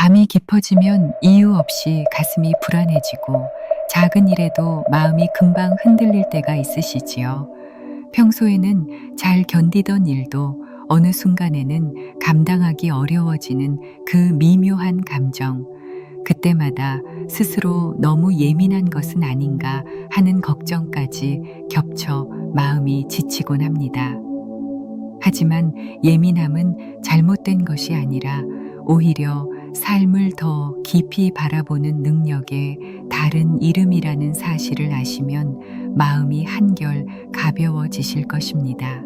밤이 깊어지면 이유 없이 가슴이 불안해지고 작은 일에도 마음이 금방 흔들릴 때가 있으시지요. 평소에는 잘 견디던 일도 어느 순간에는 감당하기 어려워지는 그 미묘한 감정, 그때마다 스스로 너무 예민한 것은 아닌가 하는 걱정까지 겹쳐 마음이 지치곤 합니다. 하지만 예민함은 잘못된 것이 아니라 오히려 삶을 더 깊이 바라보는 능력의 다른 이름이라는 사실을 아시면 마음이 한결 가벼워지실 것입니다.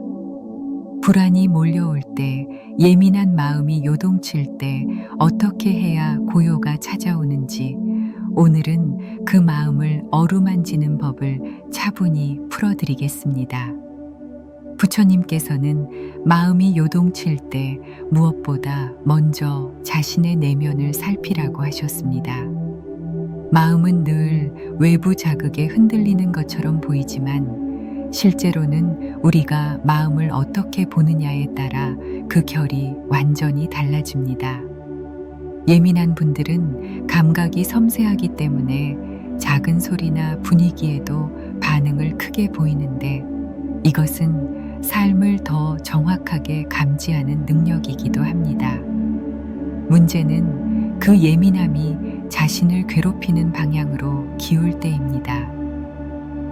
불안이 몰려올 때, 예민한 마음이 요동칠 때 어떻게 해야 고요가 찾아오는지 오늘은 그 마음을 어루만지는 법을 차분히 풀어드리겠습니다. 부처님께서는 마음이 요동칠 때 무엇보다 먼저 자신의 내면을 살피라고 하셨습니다. 마음은 늘 외부 자극에 흔들리는 것처럼 보이지만 실제로는 우리가 마음을 어떻게 보느냐에 따라 그 결이 완전히 달라집니다. 예민한 분들은 감각이 섬세하기 때문에 작은 소리나 분위기에도 반응을 크게 보이는데 이것은 삶을 더 정확하게 감지하는 능력이기도 합니다. 문제는 그 예민함이 자신을 괴롭히는 방향으로 기울 때입니다.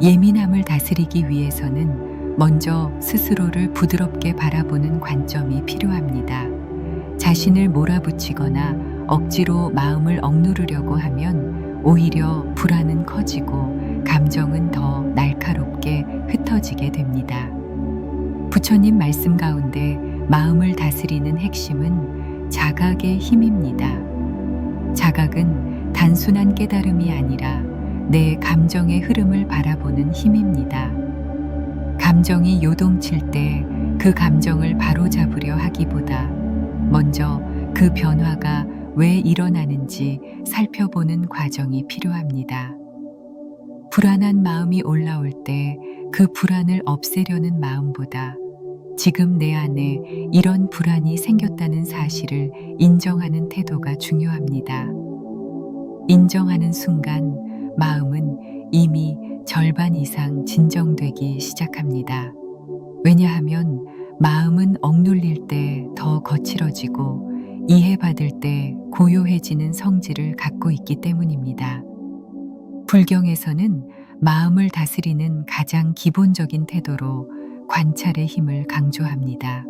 예민함을 다스리기 위해서는 먼저 스스로를 부드럽게 바라보는 관점이 필요합니다. 자신을 몰아붙이거나 억지로 마음을 억누르려고 하면 오히려 불안은 커지고 감정은 더 날카롭게 흩어지게 됩니다. 부처님 말씀 가운데 마음을 다스리는 핵심은 자각의 힘입니다. 자각은 단순한 깨달음이 아니라 내 감정의 흐름을 바라보는 힘입니다. 감정이 요동칠 때 그 감정을 바로잡으려 하기보다 먼저 그 변화가 왜 일어나는지 살펴보는 과정이 필요합니다. 불안한 마음이 올라올 때 그 불안을 없애려는 마음보다 지금 내 안에 이런 불안이 생겼다는 사실을 인정하는 태도가 중요합니다. 인정하는 순간 마음은 이미 절반 이상 진정되기 시작합니다. 왜냐하면 마음은 억눌릴 때 더 거칠어지고 이해받을 때 고요해지는 성질을 갖고 있기 때문입니다. 불경에서는 마음을 다스리는 가장 기본적인 태도로 관찰의 힘을 강조합니다.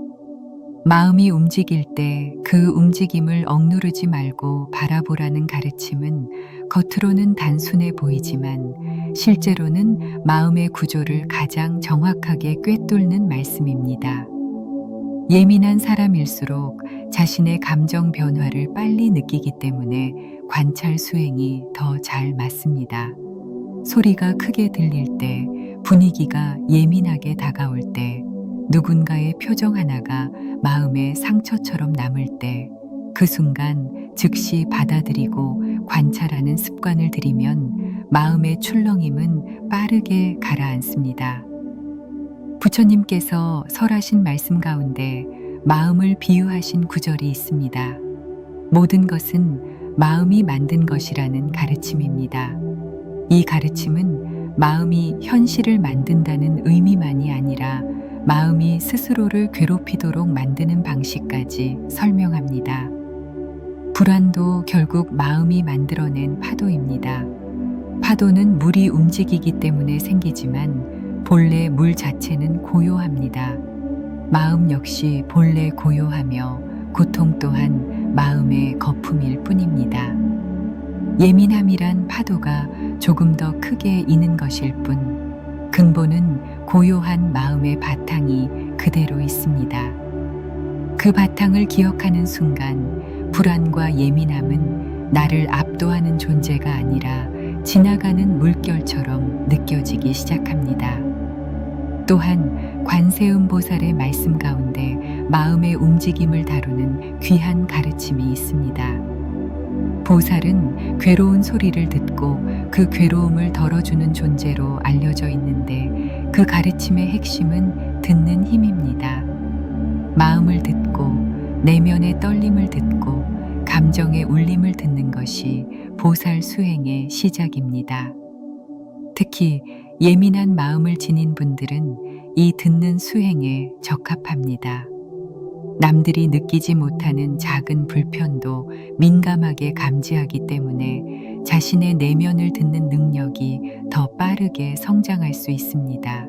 마음이 움직일 때 그 움직임을 억누르지 말고 바라보라는 가르침은 겉으로는 단순해 보이지만 실제로는 마음의 구조를 가장 정확하게 꿰뚫는 말씀입니다. 예민한 사람일수록 자신의 감정 변화를 빨리 느끼기 때문에 관찰 수행이 더 잘 맞습니다. 소리가 크게 들릴 때, 분위기가 예민하게 다가올 때, 누군가의 표정 하나가 마음에 상처처럼 남을 때, 그 순간 즉시 받아들이고 관찰하는 습관을 들이면 마음의 출렁임은 빠르게 가라앉습니다. 부처님께서 설하신 말씀 가운데 마음을 비유하신 구절이 있습니다. 모든 것은 마음이 만든 것이라는 가르침입니다. 이 가르침은 마음이 현실을 만든다는 의미만이 아니라 마음이 스스로를 괴롭히도록 만드는 방식까지 설명합니다. 불안도 결국 마음이 만들어낸 파도입니다. 파도는 물이 움직이기 때문에 생기지만 본래 물 자체는 고요합니다. 마음 역시 본래 고요하며 고통 또한 마음의 거품일 뿐입니다. 예민함이란 파도가 조금 더 크게 이는 것일 뿐, 근본은 고요한 마음의 바탕이 그대로 있습니다. 그 바탕을 기억하는 순간 불안과 예민함은 나를 압도하는 존재가 아니라 지나가는 물결처럼 느껴지기 시작합니다. 또한 관세음보살의 말씀 가운데 마음의 움직임을 다루는 귀한 가르침이 있습니다. 보살은 괴로운 소리를 듣고 그 괴로움을 덜어주는 존재로 알려져 있는데 그 가르침의 핵심은 듣는 힘입니다. 마음을 듣고 내면의 떨림을 듣고 감정의 울림을 듣는 것이 보살 수행의 시작입니다. 특히 예민한 마음을 지닌 분들은 이 듣는 수행에 적합합니다. 남들이 느끼지 못하는 작은 불편도 민감하게 감지하기 때문에 자신의 내면을 듣는 능력이 더 빠르게 성장할 수 있습니다.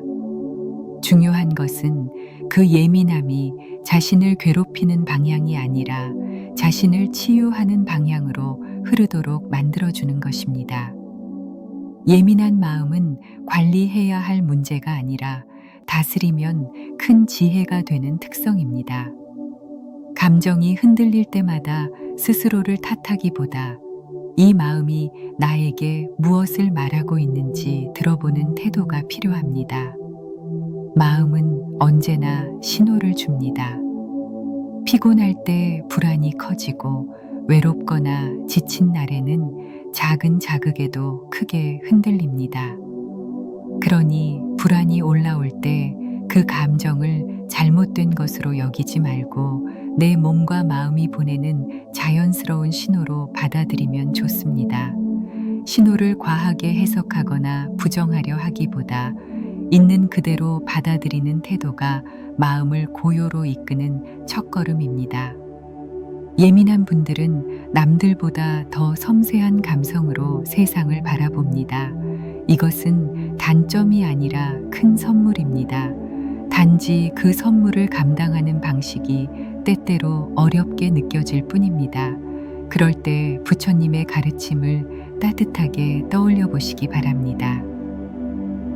중요한 것은 그 예민함이 자신을 괴롭히는 방향이 아니라 자신을 치유하는 방향으로 흐르도록 만들어주는 것입니다. 예민한 마음은 관리해야 할 문제가 아니라 다스리면 큰 지혜가 되는 특성입니다. 감정이 흔들릴 때마다 스스로를 탓하기보다 이 마음이 나에게 무엇을 말하고 있는지 들어보는 태도가 필요합니다. 마음은 언제나 신호를 줍니다. 피곤할 때 불안이 커지고 외롭거나 지친 날에는 작은 자극에도 크게 흔들립니다. 그러니 불안이 올라올 때 그 감정을 잘못된 것으로 여기지 말고 내 몸과 마음이 보내는 자연스러운 신호로 받아들이면 좋습니다. 신호를 과하게 해석하거나 부정하려 하기보다 있는 그대로 받아들이는 태도가 마음을 고요로 이끄는 첫걸음입니다. 예민한 분들은 남들보다 더 섬세한 감성으로 세상을 바라봅니다. 이것은 단점이 아니라 큰 선물입니다. 단지 그 선물을 감당하는 방식이 때때로 어렵게 느껴질 뿐입니다. 그럴 때 부처님의 가르침을 따뜻하게 떠올려 보시기 바랍니다.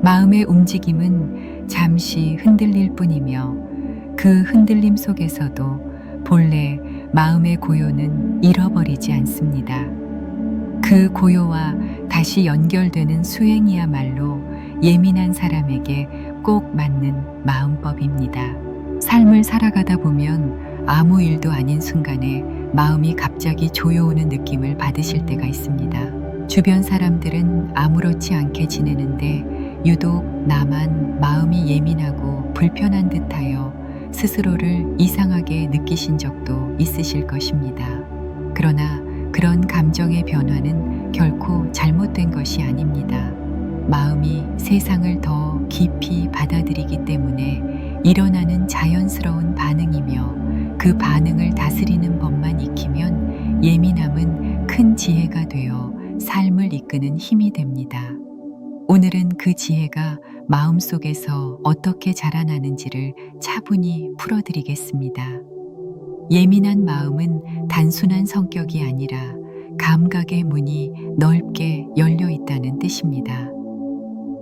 마음의 움직임은 잠시 흔들릴 뿐이며 그 흔들림 속에서도 본래 마음의 고요는 잃어버리지 않습니다. 그 고요와 다시 연결되는 수행이야말로 예민한 사람에게 꼭 맞는 마음법입니다. 삶을 살아가다 보면 아무 일도 아닌 순간에 마음이 갑자기 조여오는 느낌을 받으실 때가 있습니다. 주변 사람들은 아무렇지 않게 지내는데 유독 나만 마음이 예민하고 불편한 듯하여 스스로를 이상하게 느끼신 적도 있으실 것입니다. 그러나 그런 감정의 변화는 결코 잘못된 것이 아닙니다. 마음이 세상을 더 깊이 받아들이기 때문에 일어나는 자연스러운 반응이며 그 반응을 다스리는 법만 익히면 예민함은 큰 지혜가 되어 삶을 이끄는 힘이 됩니다. 오늘은 그 지혜가 마음속에서 어떻게 자라나는지를 차분히 풀어드리겠습니다. 예민한 마음은 단순한 성격이 아니라 감각의 문이 넓게 열려 있다는 뜻입니다.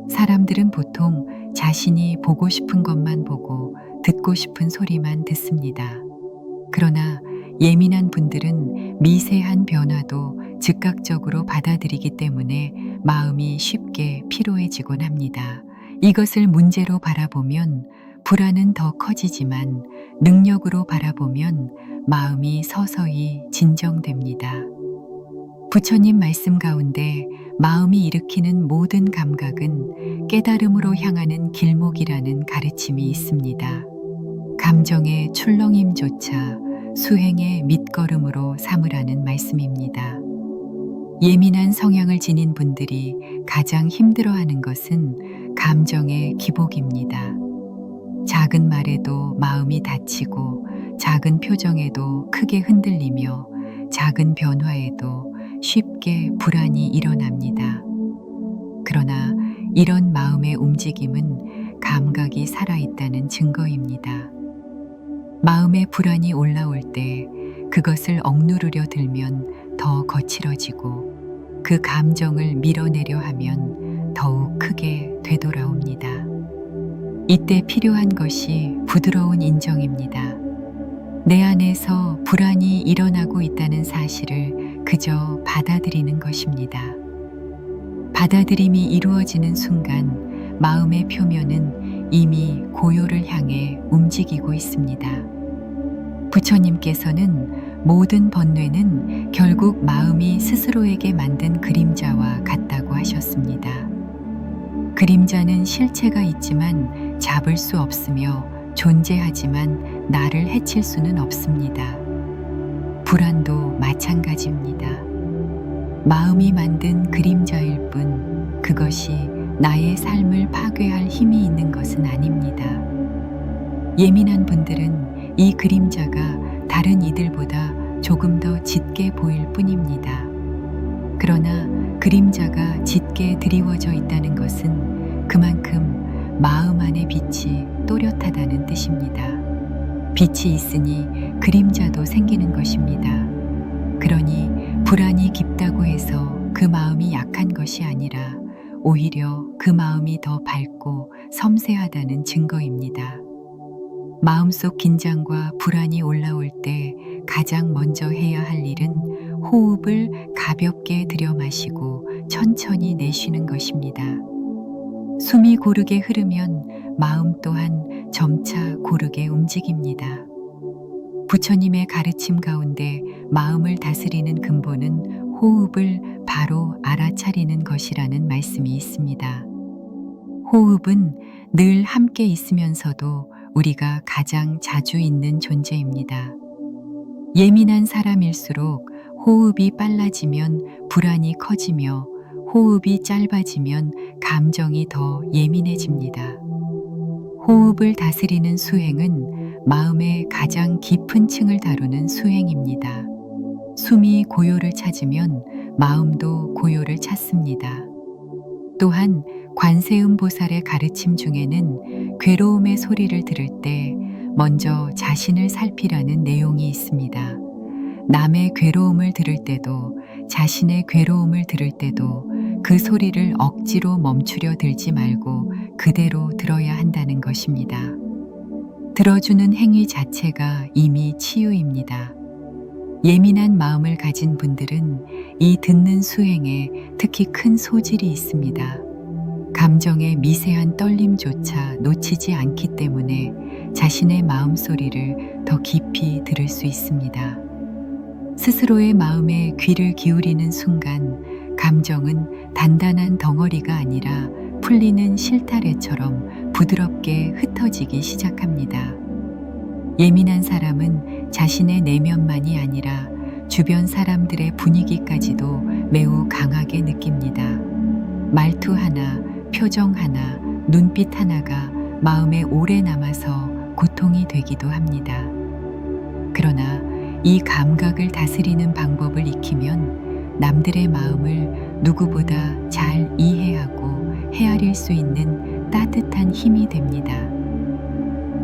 사람들은 보통 자신이 보고 싶은 것만 보고 듣고 싶은 소리만 듣습니다. 그러나 예민한 분들은 미세한 변화도 즉각적으로 받아들이기 때문에 마음이 쉽게 피로해지곤 합니다. 이것을 문제로 바라보면 불안은 더 커지지만 능력으로 바라보면 마음이 서서히 진정됩니다. 부처님 말씀 가운데 마음이 일으키는 모든 감각은 깨달음으로 향하는 길목이라는 가르침이 있습니다. 감정의 출렁임조차 수행의 밑거름으로 삼으라는 말씀입니다. 예민한 성향을 지닌 분들이 가장 힘들어하는 것은 감정의 기복입니다. 작은 말에도 마음이 다치고 작은 표정에도 크게 흔들리며 작은 변화에도 쉽게 불안이 일어납니다. 그러나 이런 마음의 움직임은 감각이 살아있다는 증거입니다. 마음의 불안이 올라올 때 그것을 억누르려 들면 더 거칠어지고 그 감정을 밀어내려 하면 더욱 크게 되돌아옵니다. 이때 필요한 것이 부드러운 인정입니다. 내 안에서 불안이 일어나고 있다는 사실을 그저 받아들이는 것입니다. 받아들임이 이루어지는 순간 마음의 표면은 이미 고요를 향해 움직이고 있습니다. 부처님께서는 모든 번뇌는 결국 마음이 스스로에게 만든 그림자와 같다고 하셨습니다. 그림자는 실체가 있지만 잡을 수 없으며 존재하지만 나를 해칠 수는 없습니다. 불안도 마찬가지입니다. 마음이 만든 그림자일 뿐 그것이 나의 삶을 파괴할 힘이 있는 것은 아닙니다. 예민한 분들은 이 그림자가 다른 이들보다 조금 더 짙게 보일 뿐입니다. 그러나 그림자가 짙게 드리워져 있다는 것은 그만큼 마음 안의 빛이 또렷하다는 뜻입니다. 빛이 있으니 그림자도 생기는 것입니다. 그러니 불안이 깊다고 해서 그 마음이 약한 것이 아니라 오히려 그 마음이 더 밝고 섬세하다는 증거입니다. 마음속 긴장과 불안이 올라올 때 가장 먼저 해야 할 일은 호흡을 가볍게 들여 마시고 천천히 내쉬는 것입니다. 숨이 고르게 흐르면 마음 또한 점차 고르게 움직입니다. 부처님의 가르침 가운데 마음을 다스리는 근본은 호흡을 바로 알아차리는 것이라는 말씀이 있습니다. 호흡은 늘 함께 있으면서도 우리가 가장 자주 있는 존재입니다. 예민한 사람일수록 호흡이 빨라지면 불안이 커지며 호흡이 짧아지면 감정이 더 예민해집니다. 호흡을 다스리는 수행은 마음의 가장 깊은 층을 다루는 수행입니다. 숨이 고요를 찾으면 마음도 고요를 찾습니다. 또한 관세음 보살의 가르침 중에는 괴로움의 소리를 들을 때 먼저 자신을 살피라는 내용이 있습니다. 남의 괴로움을 들을 때도 자신의 괴로움을 들을 때도 그 소리를 억지로 멈추려 들지 말고 그대로 들어야 한다는 것입니다. 들어주는 행위 자체가 이미 치유입니다. 예민한 마음을 가진 분들은 이 듣는 수행에 특히 큰 소질이 있습니다. 감정의 미세한 떨림조차 놓치지 않기 때문에 자신의 마음 소리를 더 깊이 들을 수 있습니다. 스스로의 마음에 귀를 기울이는 순간 감정은 단단한 덩어리가 아니라 풀리는 실타래처럼 부드럽게 흩어지기 시작합니다. 예민한 사람은 자신의 내면만이 아니라 주변 사람들의 분위기까지도 매우 강하게 느낍니다. 말투 하나, 표정 하나, 눈빛 하나가 마음에 오래 남아서 고통이 되기도 합니다. 그러나 이 감각을 다스리는 방법을 익히면 남들의 마음을 누구보다 잘 이해하고 헤아릴 수 있는 따뜻한 힘이 됩니다.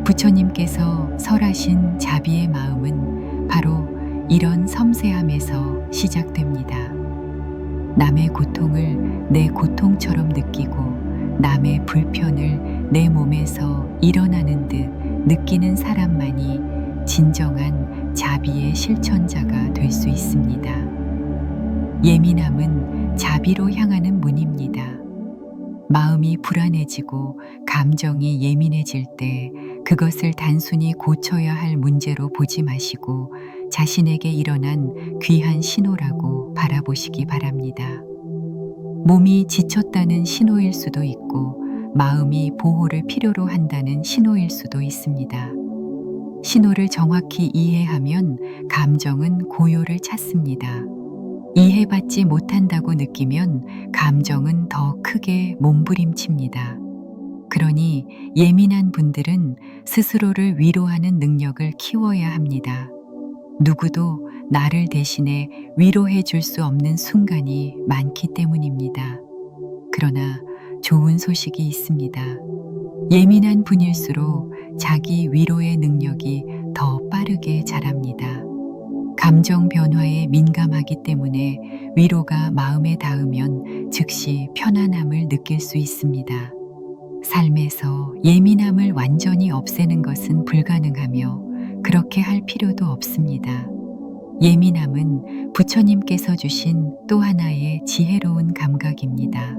부처님께서 설하신 자비의 마음은 바로 이런 섬세함에서 시작됩니다. 남의 고통을 내 고통처럼 느끼고 남의 불편을 내 몸에서 일어나는 듯 느끼는 사람만이 진정한 자비의 실천자가 될 수 있습니다. 예민함은 자비로 향하는 문입니다. 마음이 불안해지고 감정이 예민해질 때 그것을 단순히 고쳐야 할 문제로 보지 마시고 자신에게 일어난 귀한 신호라고 바라보시기 바랍니다. 몸이 지쳤다는 신호일 수도 있고 마음이 보호를 필요로 한다는 신호일 수도 있습니다. 신호를 정확히 이해하면 감정은 고요를 찾습니다. 이해받지 못한다고 느끼면 감정은 더 크게 몸부림칩니다. 그러니 예민한 분들은 스스로를 위로하는 능력을 키워야 합니다. 누구도 나를 대신해 위로해 줄 수 없는 순간이 많기 때문입니다. 그러나 좋은 소식이 있습니다. 예민한 분일수록 자기 위로의 능력이 더 빠르게 자랍니다. 감정 변화에 민감하기 때문에 위로가 마음에 닿으면 즉시 편안함을 느낄 수 있습니다. 삶에서 예민함을 완전히 없애는 것은 불가능하며 그렇게 할 필요도 없습니다. 예민함은 부처님께서 주신 또 하나의 지혜로운 감각입니다.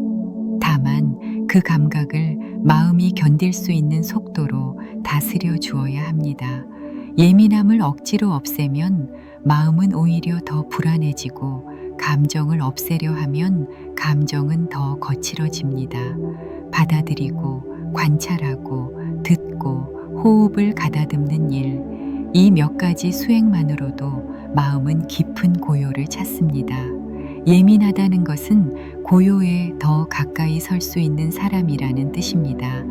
다만 그 감각을 마음이 견딜 수 있는 속도로 다스려 주어야 합니다. 예민함을 억지로 없애면 마음은 오히려 더 불안해지고 감정을 없애려 하면 감정은 더 거칠어집니다. 받아들이고 관찰하고 듣고 호흡을 가다듬는 일, 이 몇 가지 수행만으로도 마음은 깊은 고요를 찾습니다. 예민하다는 것은 고요에 더 가까이 설 수 있는 사람이라는 뜻입니다.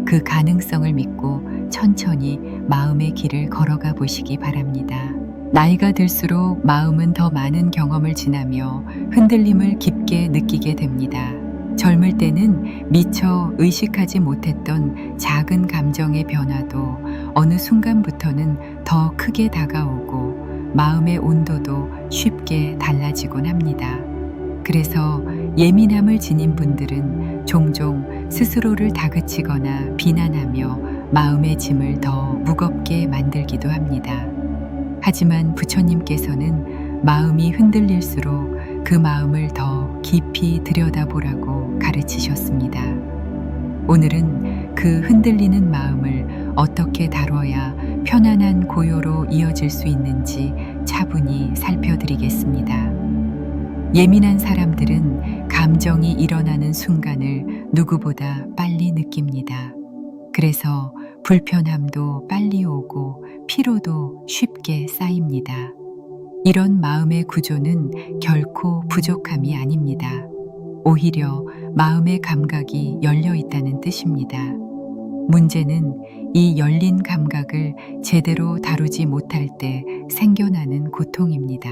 그 가능성을 믿고 천천히 마음의 길을 걸어가 보시기 바랍니다. 나이가 들수록 마음은 더 많은 경험을 지나며 흔들림을 깊게 느끼게 됩니다. 젊을 때는 미처 의식하지 못했던 작은 감정의 변화도 어느 순간부터는 더 크게 다가오고 마음의 온도도 쉽게 달라지곤 합니다. 그래서 예민함을 지닌 분들은 종종 스스로를 다그치거나 비난하며 마음의 짐을 더 무겁게 만들기도 합니다. 하지만 부처님께서는 마음이 흔들릴수록 그 마음을 더 깊이 들여다보라고 가르치셨습니다. 오늘은 그 흔들리는 마음을 어떻게 다뤄야 편안한 고요로 이어질 수 있는지 차분히 살펴드리겠습니다. 예민한 사람들은 감정이 일어나는 순간을 누구보다 빨리 느낍니다. 그래서 불편함도 빨리 오고 피로도 쉽게 쌓입니다. 이런 마음의 구조는 결코 부족함이 아닙니다. 오히려 마음의 감각이 열려 있다는 뜻입니다. 문제는 이 열린 감각을 제대로 다루지 못할 때 생겨나는 고통입니다.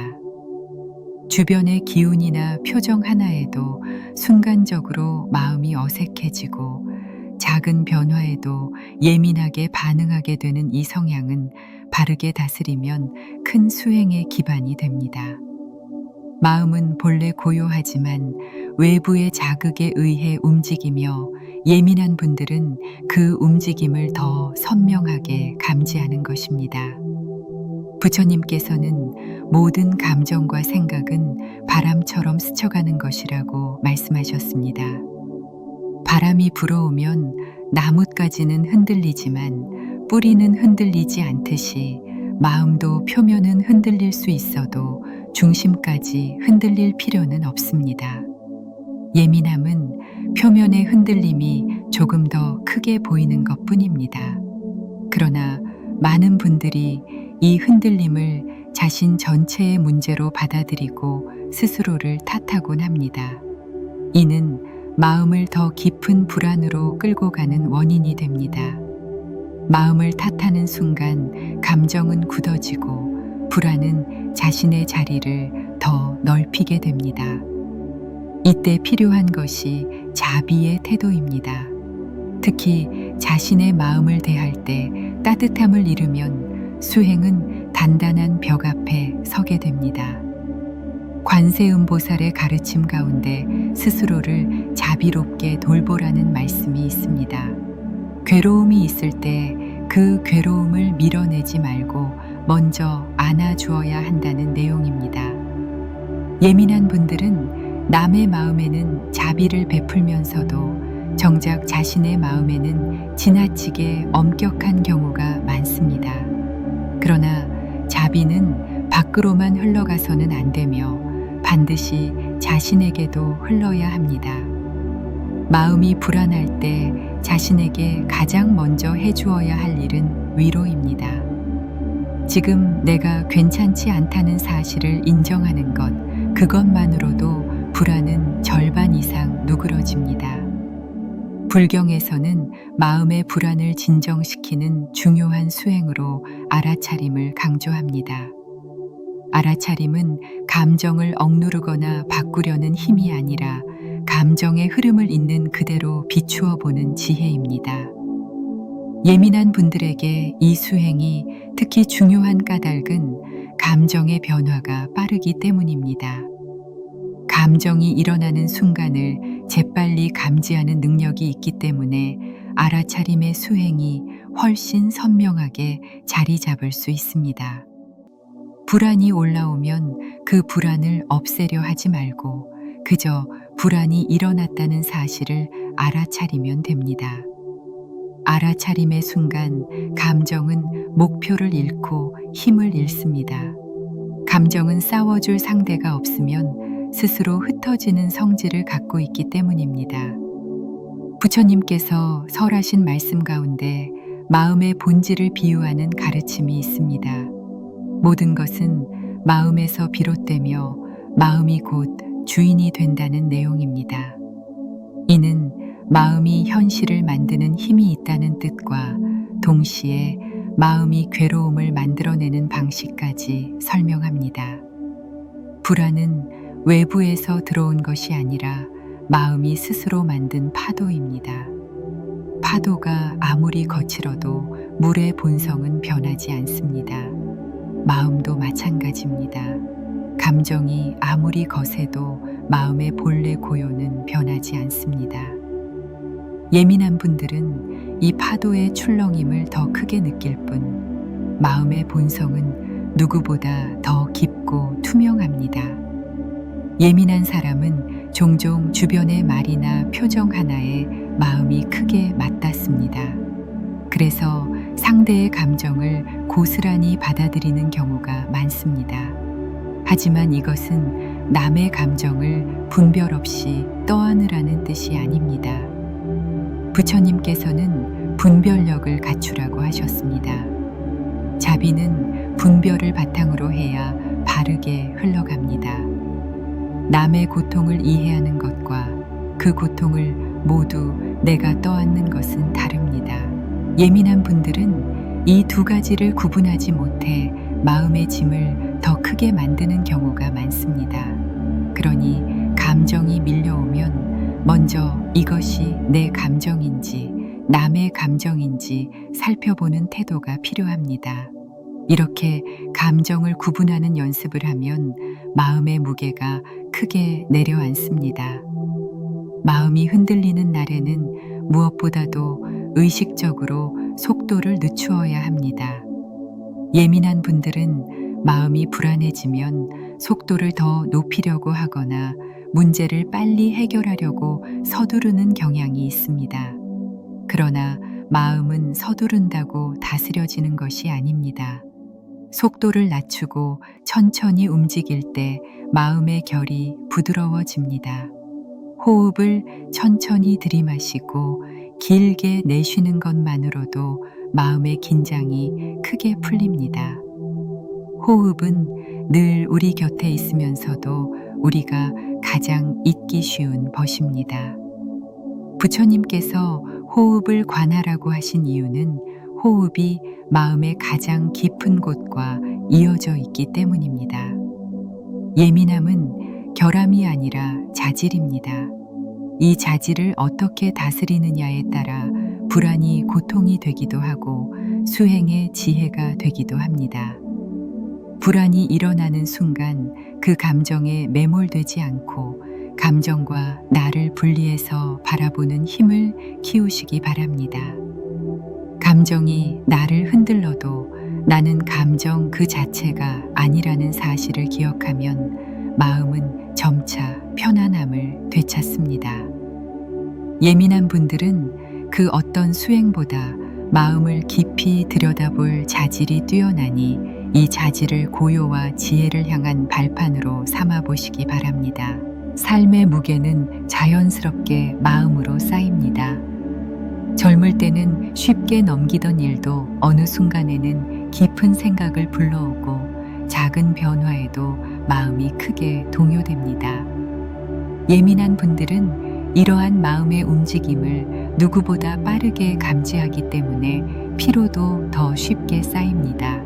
주변의 기운이나 표정 하나에도 순간적으로 마음이 어색해지고 작은 변화에도 예민하게 반응하게 되는 이 성향은 바르게 다스리면 큰 수행의 기반이 됩니다. 마음은 본래 고요하지만 외부의 자극에 의해 움직이며 예민한 분들은 그 움직임을 더 선명하게 감지하는 것입니다. 부처님께서는 모든 감정과 생각은 바람처럼 스쳐가는 것이라고 말씀하셨습니다. 바람이 불어오면 나뭇가지는 흔들리지만 뿌리는 흔들리지 않듯이 마음도 표면은 흔들릴 수 있어도 중심까지 흔들릴 필요는 없습니다. 예민함은 표면의 흔들림이 조금 더 크게 보이는 것뿐입니다. 그러나 많은 분들이 이 흔들림을 자신 전체의 문제로 받아들이고 스스로를 탓하곤 합니다. 이는 마음을 더 깊은 불안으로 끌고 가는 원인이 됩니다. 마음을 탓하는 순간 감정은 굳어지고 불안은 자신의 자리를 더 넓히게 됩니다. 이때 필요한 것이 자비의 태도입니다. 특히 자신의 마음을 대할 때 따뜻함을 잃으면 수행은 단단한 벽 앞에 서게 됩니다. 관세음보살의 가르침 가운데 스스로를 자비롭게 돌보라는 말씀이 있습니다. 괴로움이 있을 때 그 괴로움을 밀어내지 말고 먼저 안아주어야 한다는 내용입니다. 예민한 분들은 남의 마음에는 자비를 베풀면서도 정작 자신의 마음에는 지나치게 엄격한 경우가 많습니다. 그러나 자비는 밖으로만 흘러가서는 안 되며 반드시 자신에게도 흘러야 합니다. 마음이 불안할 때 자신에게 가장 먼저 해주어야 할 일은 위로입니다. 지금 내가 괜찮지 않다는 사실을 인정하는 것, 그것만으로도 불안은 절반 이상 누그러집니다. 불경에서는 마음의 불안을 진정시키는 중요한 수행으로 알아차림을 강조합니다. 알아차림은 감정을 억누르거나 바꾸려는 힘이 아니라 감정의 흐름을 있는 그대로 비추어 보는 지혜입니다. 예민한 분들에게 이 수행이 특히 중요한 까닭은 감정의 변화가 빠르기 때문입니다. 감정이 일어나는 순간을 재빨리 감지하는 능력이 있기 때문에 알아차림의 수행이 훨씬 선명하게 자리 잡을 수 있습니다. 불안이 올라오면 그 불안을 없애려 하지 말고 그저 불안이 일어났다는 사실을 알아차리면 됩니다. 알아차림의 순간 감정은 목표를 잃고 힘을 잃습니다. 감정은 싸워줄 상대가 없으면 스스로 흩어지는 성질을 갖고 있기 때문입니다. 부처님께서 설하신 말씀 가운데 마음의 본질을 비유하는 가르침이 있습니다. 모든 것은 마음에서 비롯되며 마음이 곧 주인이 된다는 내용입니다. 이는 마음이 현실을 만드는 힘이 있다는 뜻과 동시에 마음이 괴로움을 만들어내는 방식까지 설명합니다. 불안은 외부에서 들어온 것이 아니라 마음이 스스로 만든 파도입니다. 파도가 아무리 거칠어도 물의 본성은 변하지 않습니다. 마음도 마찬가지입니다. 감정이 아무리 거세도 마음의 본래 고요는 변하지 않습니다. 예민한 분들은 이 파도의 출렁임을 더 크게 느낄 뿐 마음의 본성은 누구보다 더 깊고 투명합니다. 예민한 사람은 종종 주변의 말이나 표정 하나에 마음이 크게 맞닿습니다. 그래서 상대의 감정을 고스란히 받아들이는 경우가 많습니다. 하지만 이것은 남의 감정을 분별 없이 떠안으라는 뜻이 아닙니다. 부처님께서는 분별력을 갖추라고 하셨습니다. 자비는 분별을 바탕으로 해야 바르게 흘러갑니다. 남의 고통을 이해하는 것과 그 고통을 모두 내가 떠안는 것은 다릅니다. 예민한 분들은 이 두 가지를 구분하지 못해 마음의 짐을 더 크게 만드는 경우가 많습니다. 그러니 감정이 밀려오면 먼저 이것이 내 감정인지 남의 감정인지 살펴보는 태도가 필요합니다. 이렇게 감정을 구분하는 연습을 하면 마음의 무게가 크게 내려앉습니다. 마음이 흔들리는 날에는 무엇보다도 의식적으로 속도를 늦추어야 합니다. 예민한 분들은 마음이 불안해지면 속도를 더 높이려고 하거나 문제를 빨리 해결하려고 서두르는 경향이 있습니다. 그러나 마음은 서두른다고 다스려지는 것이 아닙니다. 속도를 낮추고 천천히 움직일 때 마음의 결이 부드러워집니다. 호흡을 천천히 들이마시고 길게 내쉬는 것만으로도 마음의 긴장이 크게 풀립니다. 호흡은 늘 우리 곁에 있으면서도 우리가 가장 잊기 쉬운 벗입니다. 부처님께서 호흡을 관하라고 하신 이유는 호흡이 마음의 가장 깊은 곳과 이어져 있기 때문입니다. 예민함은 결함이 아니라 자질입니다. 이 자질을 어떻게 다스리느냐에 따라 불안이 고통이 되기도 하고 수행의 지혜가 되기도 합니다. 불안이 일어나는 순간 그 감정에 매몰되지 않고 감정과 나를 분리해서 바라보는 힘을 키우시기 바랍니다. 감정이 나를 흔들러도 나는 감정 그 자체가 아니라는 사실을 기억하면 마음은 점차 편안함을 되찾습니다. 예민한 분들은 그 어떤 수행보다 마음을 깊이 들여다볼 자질이 뛰어나니 이 자질을 고요와 지혜를 향한 발판으로 삼아 보시기 바랍니다. 삶의 무게는 자연스럽게 마음으로 쌓입니다. 젊을 때는 쉽게 넘기던 일도 어느 순간에는 깊은 생각을 불러오고 작은 변화에도 마음이 크게 동요됩니다. 예민한 분들은 이러한 마음의 움직임을 누구보다 빠르게 감지하기 때문에 피로도 더 쉽게 쌓입니다.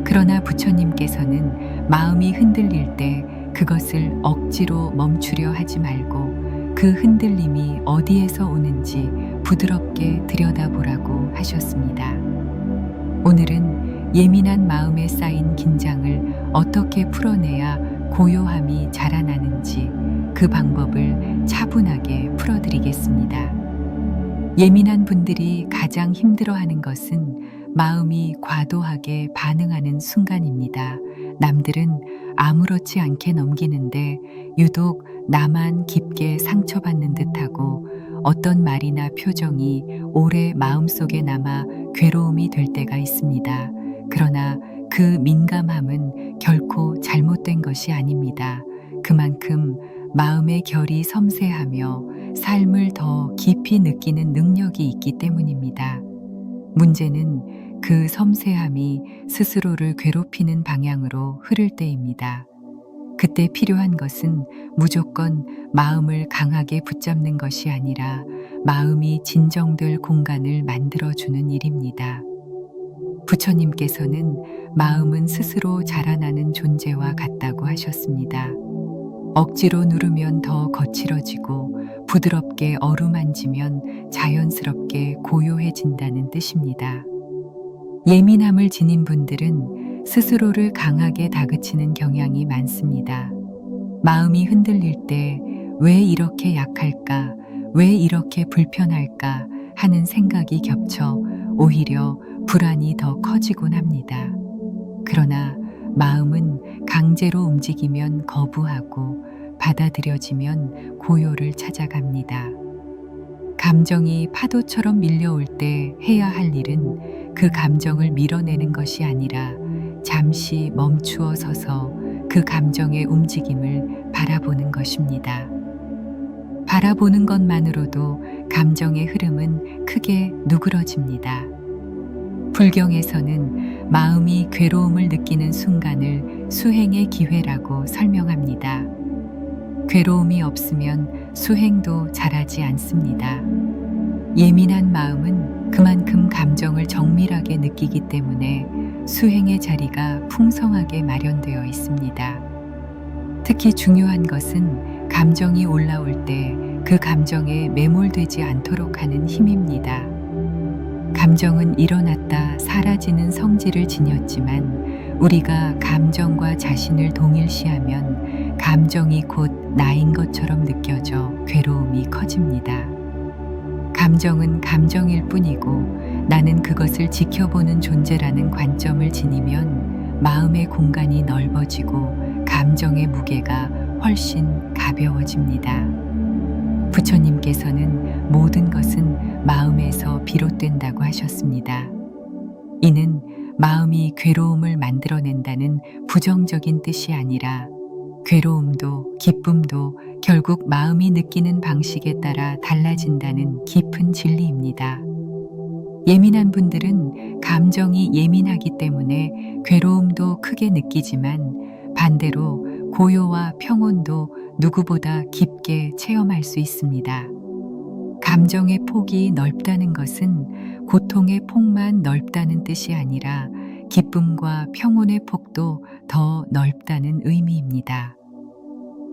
그러나 부처님께서는 마음이 흔들릴 때 그것을 억지로 멈추려 하지 말고 그 흔들림이 어디에서 오는지 부드럽게 들여다보라고 하셨습니다. 오늘은 예민한 마음에 쌓인 긴장을 어떻게 풀어내야 고요함이 자라나는지 그 방법을 차분하게 풀어드리겠습니다. 예민한 분들이 가장 힘들어하는 것은 마음이 과도하게 반응하는 순간입니다. 남들은 아무렇지 않게 넘기는데 유독 나만 깊게 상처받는 듯하고 어떤 말이나 표정이 오래 마음속에 남아 괴로움이 될 때가 있습니다. 그러나 그 민감함은 결코 잘못된 것이 아닙니다. 그만큼 마음의 결이 섬세하며 삶을 더 깊이 느끼는 능력이 있기 때문입니다. 문제는 그 섬세함이 스스로를 괴롭히는 방향으로 흐를 때입니다. 그때 필요한 것은 무조건 마음을 강하게 붙잡는 것이 아니라 마음이 진정될 공간을 만들어주는 일입니다. 부처님께서는 마음은 스스로 자라나는 존재와 같다고 하셨습니다. 억지로 누르면 더 거칠어지고 부드럽게 어루만지면 자연스럽게 고요해진다는 뜻입니다. 예민함을 지닌 분들은 스스로를 강하게 다그치는 경향이 많습니다. 마음이 흔들릴 때 왜 이렇게 약할까, 왜 이렇게 불편할까 하는 생각이 겹쳐 오히려 불안이 더 커지곤 합니다. 그러나 마음은 강제로 움직이면 거부하고 받아들여지면 고요를 찾아갑니다. 감정이 파도처럼 밀려올 때 해야 할 일은 그 감정을 밀어내는 것이 아니라 잠시 멈추어 서서 그 감정의 움직임을 바라보는 것입니다. 바라보는 것만으로도 감정의 흐름은 크게 누그러집니다. 불경에서는 마음이 괴로움을 느끼는 순간을 수행의 기회라고 설명합니다. 괴로움이 없으면 수행도 잘하지 않습니다. 예민한 마음은 그만큼 감정을 정밀하게 느끼기 때문에 수행의 자리가 풍성하게 마련되어 있습니다. 특히 중요한 것은 감정이 올라올 때 그 감정에 매몰되지 않도록 하는 힘입니다. 감정은 일어났다 사라지는 성질을 지녔지만 우리가 감정과 자신을 동일시하면 감정이 곧 나인 것처럼 느껴져 괴로움이 커집니다. 감정은 감정일 뿐이고 나는 그것을 지켜보는 존재라는 관점을 지니면 마음의 공간이 넓어지고 감정의 무게가 훨씬 가벼워집니다. 부처님께서는 모든 것은 마음에서 비롯된다고 하셨습니다. 이는 마음이 괴로움을 만들어낸다는 부정적인 뜻이 아니라 괴로움도 기쁨도 결국 마음이 느끼는 방식에 따라 달라진다는 깊은 진리입니다. 예민한 분들은 감정이 예민하기 때문에 괴로움도 크게 느끼지만 반대로 고요와 평온도 누구보다 깊게 체험할 수 있습니다. 감정의 폭이 넓다는 것은 고통의 폭만 넓다는 뜻이 아니라 기쁨과 평온의 폭도 더 넓다는 의미입니다.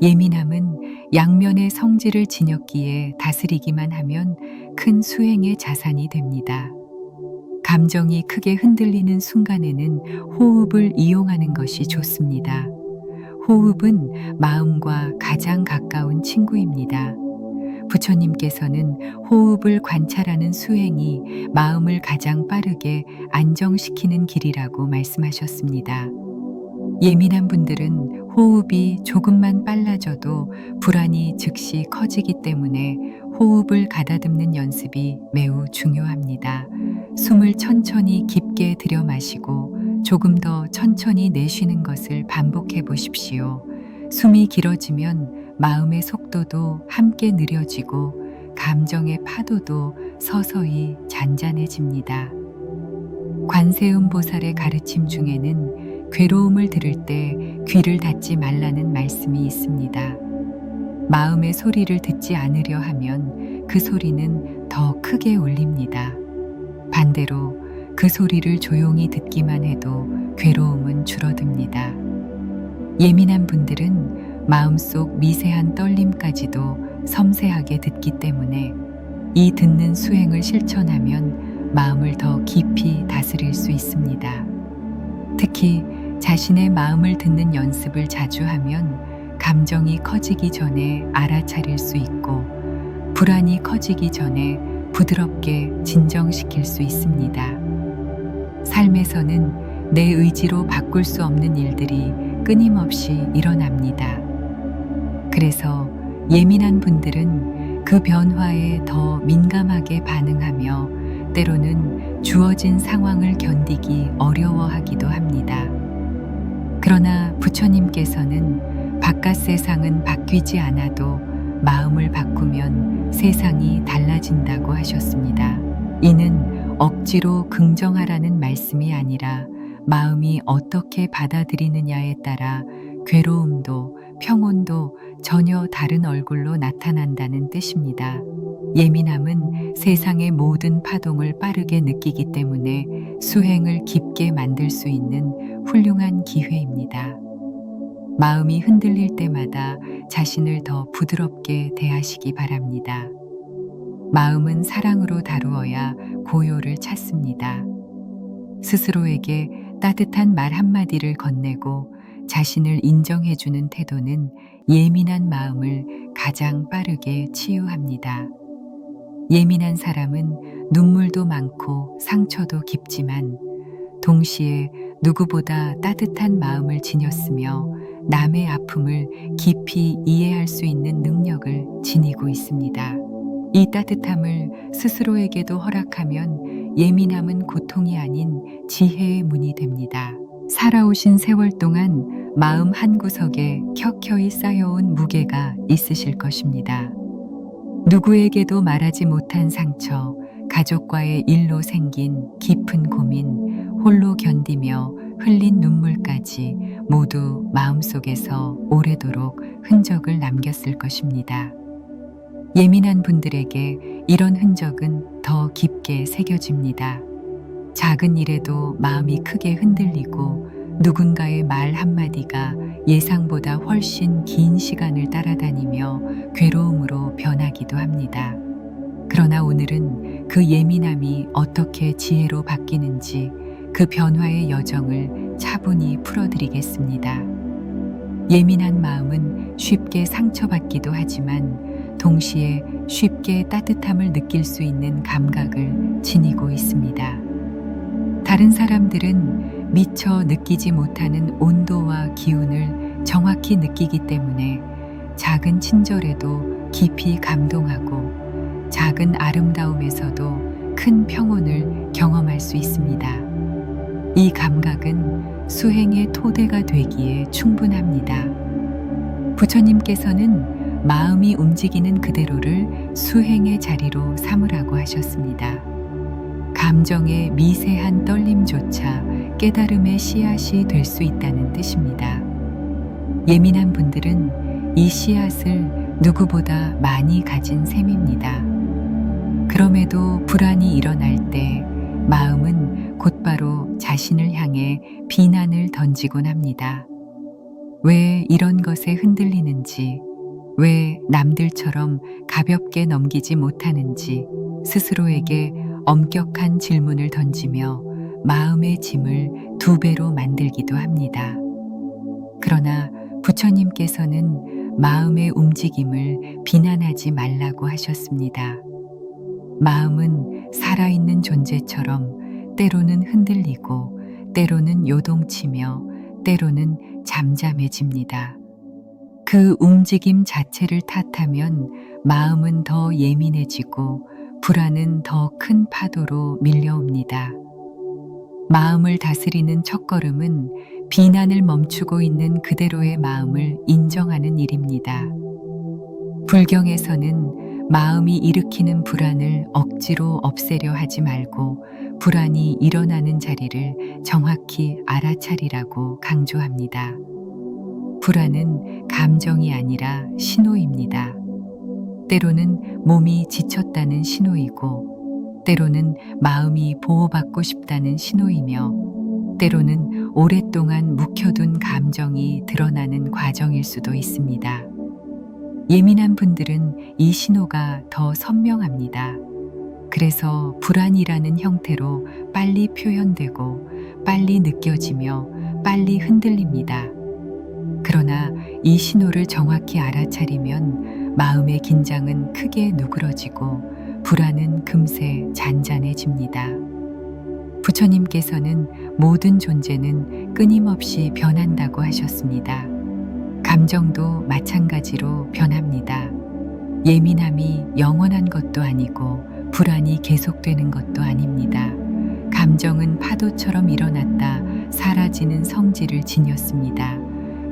예민함은 양면의 성질을 지녔기에 다스리기만 하면 큰 수행의 자산이 됩니다. 감정이 크게 흔들리는 순간에는 호흡을 이용하는 것이 좋습니다. 호흡은 마음과 가장 가까운 친구입니다. 부처님께서는 호흡을 관찰하는 수행이 마음을 가장 빠르게 안정시키는 길이라고 말씀하셨습니다. 예민한 분들은 호흡이 조금만 빨라져도 불안이 즉시 커지기 때문에 호흡을 가다듬는 연습이 매우 중요합니다. 숨을 천천히 깊게 들여 마시고 조금 더 천천히 내쉬는 것을 반복해 보십시오. 숨이 길어지면 마음의 속도도 함께 느려지고 감정의 파도도 서서히 잔잔해집니다. 관세음 보살의 가르침 중에는 괴로움을 들을 때 귀를 닫지 말라는 말씀이 있습니다. 마음의 소리를 듣지 않으려 하면 그 소리는 더 크게 울립니다. 반대로 그 소리를 조용히 듣기만 해도 괴로움은 줄어듭니다. 예민한 분들은 마음속 미세한 떨림까지도 섬세하게 듣기 때문에 이 듣는 수행을 실천하면 마음을 더 깊이 다스릴 수 있습니다. 특히 자신의 마음을 듣는 연습을 자주 하면 감정이 커지기 전에 알아차릴 수 있고 불안이 커지기 전에 부드럽게 진정시킬 수 있습니다. 삶에서는 내 의지로 바꿀 수 없는 일들이 끊임없이 일어납니다. 그래서 예민한 분들은 그 변화에 더 민감하게 반응하며 때로는 주어진 상황을 견디기 어려워하기도 합니다. 그러나 부처님께서는 바깥 세상은 바뀌지 않아도 마음을 바꾸면 세상이 달라진다고 하셨습니다. 이는 억지로 긍정하라는 말씀이 아니라 마음이 어떻게 받아들이느냐에 따라 괴로움도 평온도 전혀 다른 얼굴로 나타난다는 뜻입니다. 예민함은 세상의 모든 파동을 빠르게 느끼기 때문에 수행을 깊게 만들 수 있는 훌륭한 기회입니다. 마음이 흔들릴 때마다 자신을 더 부드럽게 대하시기 바랍니다. 마음은 사랑으로 다루어야 고요를 찾습니다. 스스로에게 따뜻한 말 한마디를 건네고 자신을 인정해주는 태도는 예민한 마음을 가장 빠르게 치유합니다. 예민한 사람은 눈물도 많고 상처도 깊지만 동시에 누구보다 따뜻한 마음을 지녔으며 남의 아픔을 깊이 이해할 수 있는 능력을 지니고 있습니다. 이 따뜻함을 스스로에게도 허락하면 예민함은 고통이 아닌 지혜의 문이 됩니다. 살아오신 세월 동안 마음 한구석에 켜켜이 쌓여온 무게가 있으실 것입니다. 누구에게도 말하지 못한 상처, 가족과의 일로 생긴 깊은 고민, 홀로 견디며 흘린 눈물까지 모두 마음속에서 오래도록 흔적을 남겼을 것입니다. 예민한 분들에게 이런 흔적은 더 깊게 새겨집니다. 작은 일에도 마음이 크게 흔들리고 누군가의 말 한마디가 예상보다 훨씬 긴 시간을 따라다니며 괴로움으로 변하기도 합니다. 그러나 오늘은 그 예민함이 어떻게 지혜로 바뀌는지 그 변화의 여정을 차분히 풀어드리겠습니다. 예민한 마음은 쉽게 상처받기도 하지만 동시에 쉽게 따뜻함을 느낄 수 있는 감각을 지니고 있습니다. 다른 사람들은 미처 느끼지 못하는 온도와 기운을 정확히 느끼기 때문에 작은 친절에도 깊이 감동하고 작은 아름다움에서도 큰 평온을 경험할 수 있습니다. 이 감각은 수행의 토대가 되기에 충분합니다. 부처님께서는 마음이 움직이는 그대로를 수행의 자리로 삼으라고 하셨습니다. 감정의 미세한 떨림조차 깨달음의 씨앗이 될 수 있다는 뜻입니다. 예민한 분들은 이 씨앗을 누구보다 많이 가진 셈입니다. 그럼에도 불안이 일어날 때 마음은 곧바로 자신을 향해 비난을 던지곤 합니다. 왜 이런 것에 흔들리는지, 왜 남들처럼 가볍게 넘기지 못하는지 스스로에게 엄격한 질문을 던지며 마음의 짐을 2배로 만들기도 합니다. 그러나 부처님께서는 마음의 움직임을 비난하지 말라고 하셨습니다. 마음은 살아있는 존재처럼 때로는 흔들리고 때로는 요동치며 때로는 잠잠해집니다. 그 움직임 자체를 탓하면 마음은 더 예민해지고 불안은 더 큰 파도로 밀려옵니다. 마음을 다스리는 첫걸음은 비난을 멈추고 있는 그대로의 마음을 인정하는 일입니다. 불경에서는 마음이 일으키는 불안을 억지로 없애려 하지 말고 불안이 일어나는 자리를 정확히 알아차리라고 강조합니다. 불안은 감정이 아니라 신호입니다. 때로는 몸이 지쳤다는 신호이고, 때로는 마음이 보호받고 싶다는 신호이며, 때로는 오랫동안 묵혀둔 감정이 드러나는 과정일 수도 있습니다. 예민한 분들은 이 신호가 더 선명합니다. 그래서 불안이라는 형태로 빨리 표현되고 빨리 느껴지며 빨리 흔들립니다. 그러나 이 신호를 정확히 알아차리면 마음의 긴장은 크게 누그러지고 불안은 금세 잔잔해집니다. 부처님께서는 모든 존재는 끊임없이 변한다고 하셨습니다. 감정도 마찬가지로 변합니다. 예민함이 영원한 것도 아니고 불안이 계속되는 것도 아닙니다. 감정은 파도처럼 일어났다 사라지는 성질을 지녔습니다.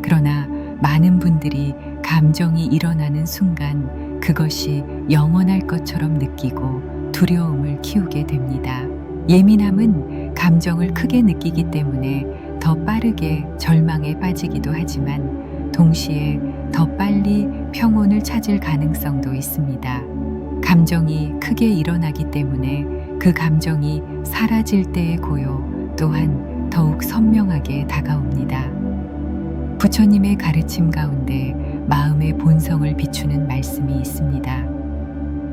그러나 많은 분들이 감정이 일어나는 순간 그것이 영원할 것처럼 느끼고 두려움을 키우게 됩니다. 예민함은 감정을 크게 느끼기 때문에 더 빠르게 절망에 빠지기도 하지만 동시에 더 빨리 평온을 찾을 가능성도 있습니다. 감정이 크게 일어나기 때문에 그 감정이 사라질 때의 고요 또한 더욱 선명하게 다가옵니다. 부처님의 가르침 가운데 마음의 본성을 비추는 말씀이 있습니다.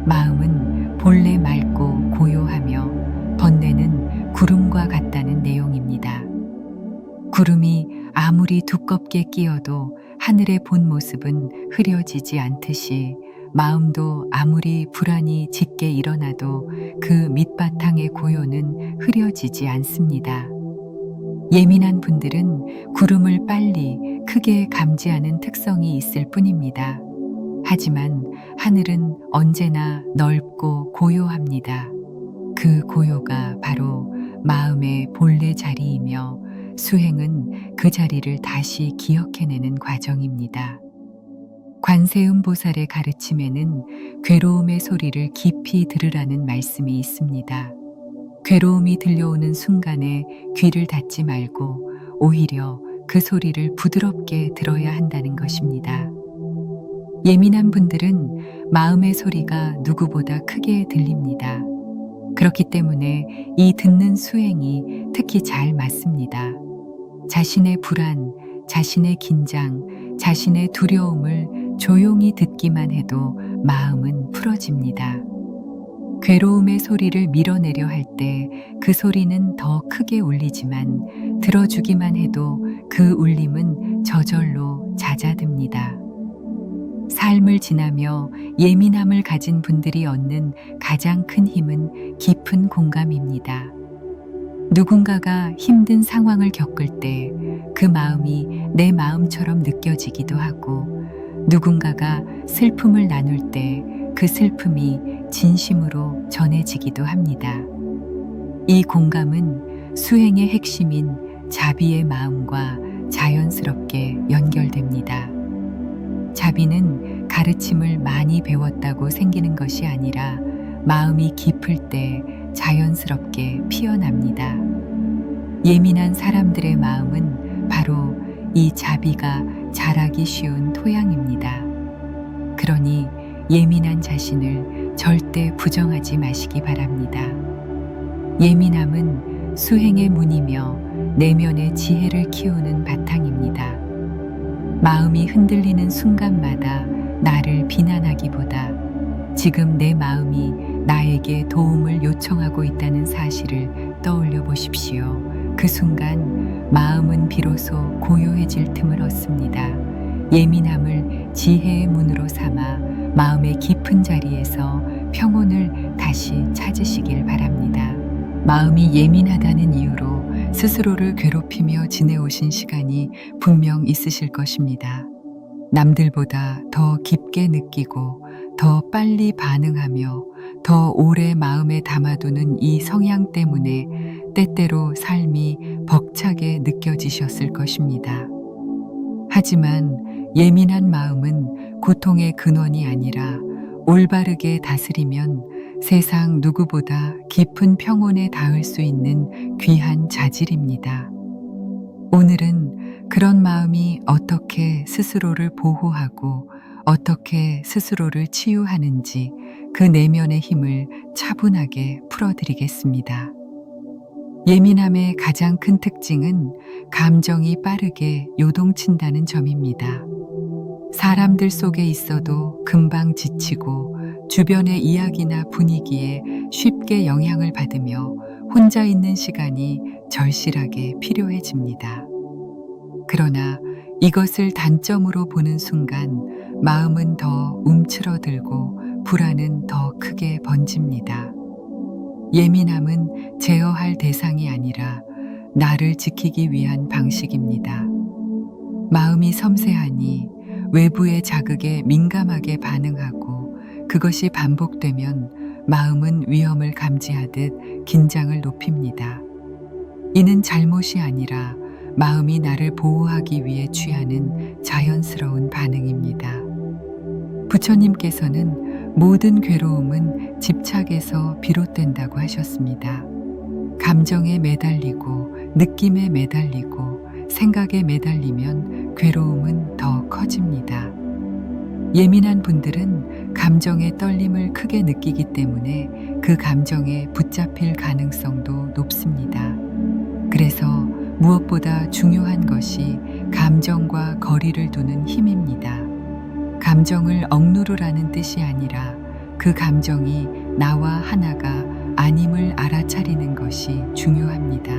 마음은 본래 맑고 고요하며 번뇌는 구름과 같다는 내용입니다. 구름이 아무리 두껍게 끼어도 하늘의 본 모습은 흐려지지 않듯이 마음도 아무리 불안이 짙게 일어나도 그 밑바탕의 고요는 흐려지지 않습니다. 예민한 분들은 구름을 빨리 크게 감지하는 특성이 있을 뿐입니다. 하지만 하늘은 언제나 넓고 고요합니다. 그 고요가 바로 마음의 본래 자리이며 수행은 그 자리를 다시 기억해내는 과정입니다. 관세음 보살의 가르침에는 괴로움의 소리를 깊이 들으라는 말씀이 있습니다. 괴로움이 들려오는 순간에 귀를 닫지 말고 오히려 그 소리를 부드럽게 들어야 한다는 것입니다. 예민한 분들은 마음의 소리가 누구보다 크게 들립니다. 그렇기 때문에 이 듣는 수행이 특히 잘 맞습니다. 자신의 불안, 자신의 긴장, 자신의 두려움을 조용히 듣기만 해도 마음은 풀어집니다. 괴로움의 소리를 밀어내려 할 때 그 소리는 더 크게 울리지만 들어주기만 해도 그 울림은 저절로 잦아듭니다. 삶을 지나며 예민함을 가진 분들이 얻는 가장 큰 힘은 깊은 공감입니다. 누군가가 힘든 상황을 겪을 때 그 마음이 내 마음처럼 느껴지기도 하고 누군가가 슬픔을 나눌 때 그 슬픔이 진심으로 전해지기도 합니다. 이 공감은 수행의 핵심인 자비의 마음과 자연스럽게 연결됩니다. 자비는 가르침을 많이 배웠다고 생기는 것이 아니라 마음이 깊을 때 자연스럽게 피어납니다. 예민한 사람들의 마음은 바로 이 자비가 자라기 쉬운 토양입니다. 그러니 예민한 자신을 절대 부정하지 마시기 바랍니다. 예민함은 수행의 문이며 내면의 지혜를 키우는 바탕입니다. 마음이 흔들리는 순간마다 나를 비난하기보다 지금 내 마음이 나에게 도움을 요청하고 있다는 사실을 떠올려 보십시오. 그 순간 마음은 비로소 고요해질 틈을 얻습니다. 예민함을 지혜의 문으로 삼아 마음의 깊은 자리에서 평온을 다시 찾으시길 바랍니다. 마음이 예민하다는 이유로 스스로를 괴롭히며 지내오신 시간이 분명 있으실 것입니다. 남들보다 더 깊게 느끼고 더 빨리 반응하며 더 오래 마음에 담아두는 이 성향 때문에 때때로 삶이 벅차게 느껴지셨을 것입니다. 하지만 예민한 마음은 고통의 근원이 아니라 올바르게 다스리면 세상 누구보다 깊은 평온에 닿을 수 있는 귀한 자질입니다. 오늘은 그런 마음이 어떻게 스스로를 보호하고 어떻게 스스로를 치유하는지 그 내면의 힘을 차분하게 풀어드리겠습니다. 예민함의 가장 큰 특징은 감정이 빠르게 요동친다는 점입니다. 사람들 속에 있어도 금방 지치고 주변의 이야기나 분위기에 쉽게 영향을 받으며 혼자 있는 시간이 절실하게 필요해집니다. 그러나 이것을 단점으로 보는 순간 마음은 더 움츠러들고 불안은 더 크게 번집니다. 예민함은 제어할 대상이 아니라 나를 지키기 위한 방식입니다. 마음이 섬세하니 외부의 자극에 민감하게 반응하고 그것이 반복되면 마음은 위험을 감지하듯 긴장을 높입니다. 이는 잘못이 아니라 마음이 나를 보호하기 위해 취하는 자연스러운 반응입니다. 부처님께서는 모든 괴로움은 집착에서 비롯된다고 하셨습니다. 감정에 매달리고 느낌에 매달리고 생각에 매달리면 괴로움은 더 커집니다. 예민한 분들은 감정의 떨림을 크게 느끼기 때문에 그 감정에 붙잡힐 가능성도 높습니다. 그래서 무엇보다 중요한 것이 감정과 거리를 두는 힘입니다. 감정을 억누르라는 뜻이 아니라 그 감정이 나와 하나가 아님을 알아차리는 것이 중요합니다.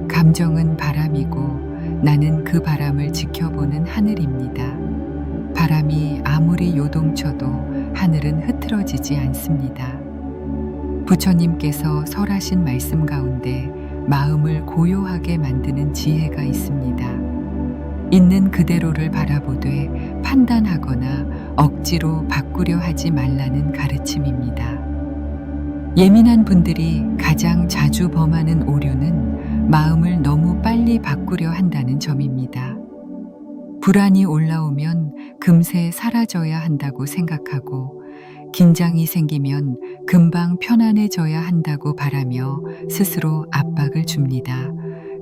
감정은 바람이고 나는 그 바람을 지켜보는 하늘입니다. 바람이 아무리 요동쳐도 하늘은 흐트러지지 않습니다. 부처님께서 설하신 말씀 가운데 마음을 고요하게 만드는 지혜가 있습니다. 있는 그대로를 바라보되 판단하거나 억지로 바꾸려 하지 말라는 가르침입니다. 예민한 분들이 가장 자주 범하는 오류는 마음을 너무 빨리 바꾸려 한다는 점입니다. 불안이 올라오면 금세 사라져야 한다고 생각하고 긴장이 생기면 금방 편안해져야 한다고 바라며 스스로 압박을 줍니다.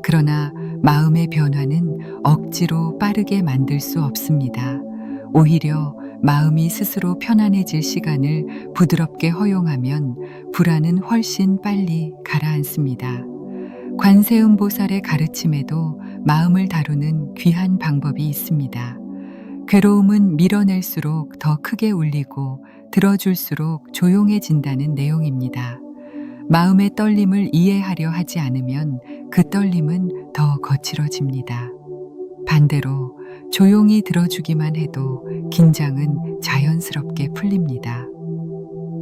그러나 마음의 변화는 억지로 빠르게 만들 수 없습니다. 오히려 마음이 스스로 편안해질 시간을 부드럽게 허용하면 불안은 훨씬 빨리 가라앉습니다. 관세음 보살의 가르침에도 마음을 다루는 귀한 방법이 있습니다. 괴로움은 밀어낼수록 더 크게 울리고 들어줄수록 조용해진다는 내용입니다. 마음의 떨림을 이해하려 하지 않으면 그 떨림은 더 거칠어집니다. 반대로 조용히 들어주기만 해도 긴장은 자연스럽게 풀립니다.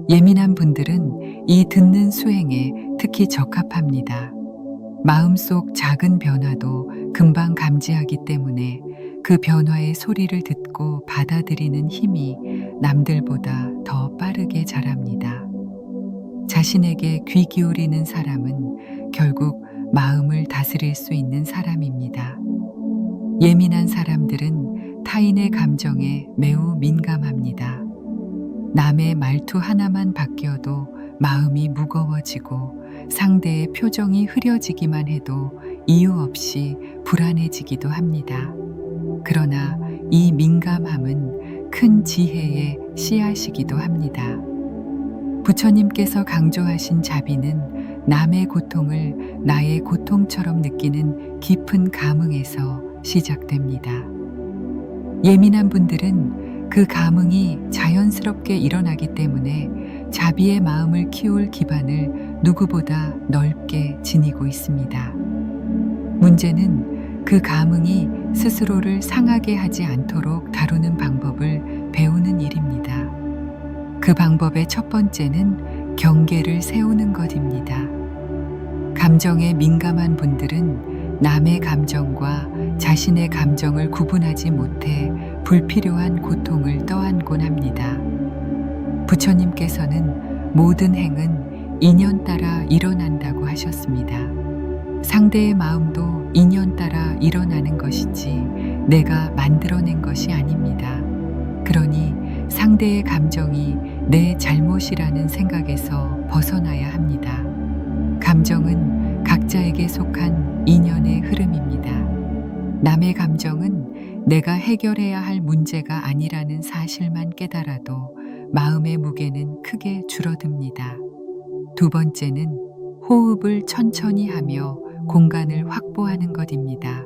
예민한 분들은 이 듣는 수행에 특히 적합합니다. 마음속 작은 변화도 금방 감지하기 때문에 그 변화의 소리를 듣고 받아들이는 힘이 남들보다 더 빠르게 자랍니다. 자신에게 귀 기울이는 사람은 결국 마음을 다스릴 수 있는 사람입니다. 예민한 사람들은 타인의 감정에 매우 민감합니다. 남의 말투 하나만 바뀌어도 마음이 무거워지고 상대의 표정이 흐려지기만 해도 이유 없이 불안해지기도 합니다. 그러나 이 민감함은 큰 지혜의 씨앗이기도 합니다. 부처님께서 강조하신 자비는 남의 고통을 나의 고통처럼 느끼는 깊은 감흥에서 시작됩니다. 예민한 분들은 그 감흥이 자연스럽게 일어나기 때문에 자비의 마음을 키울 기반을 누구보다 넓게 지니고 있습니다. 문제는 그 감흥이 스스로를 상하게 하지 않도록 다루는 방법을 배우는 일입니다. 그 방법의 첫 번째는 경계를 세우는 것입니다. 감정에 민감한 분들은 남의 감정과 자신의 감정을 구분하지 못해 불필요한 고통을 떠안곤 합니다. 부처님께서는 모든 행은 인연 따라 일어난다고 하셨습니다. 상대의 마음도 인연 따라 일어나는 것이지 내가 만들어낸 것이 아닙니다. 그러니 상대의 감정이 내 잘못이라는 생각에서 벗어나야 합니다. 감정은 각자에게 속한 인연의 흐름입니다. 남의 감정은 내가 해결해야 할 문제가 아니라는 사실만 깨달아도 마음의 무게는 크게 줄어듭니다. 두 번째는 호흡을 천천히 하며 공간을 확보하는 것입니다.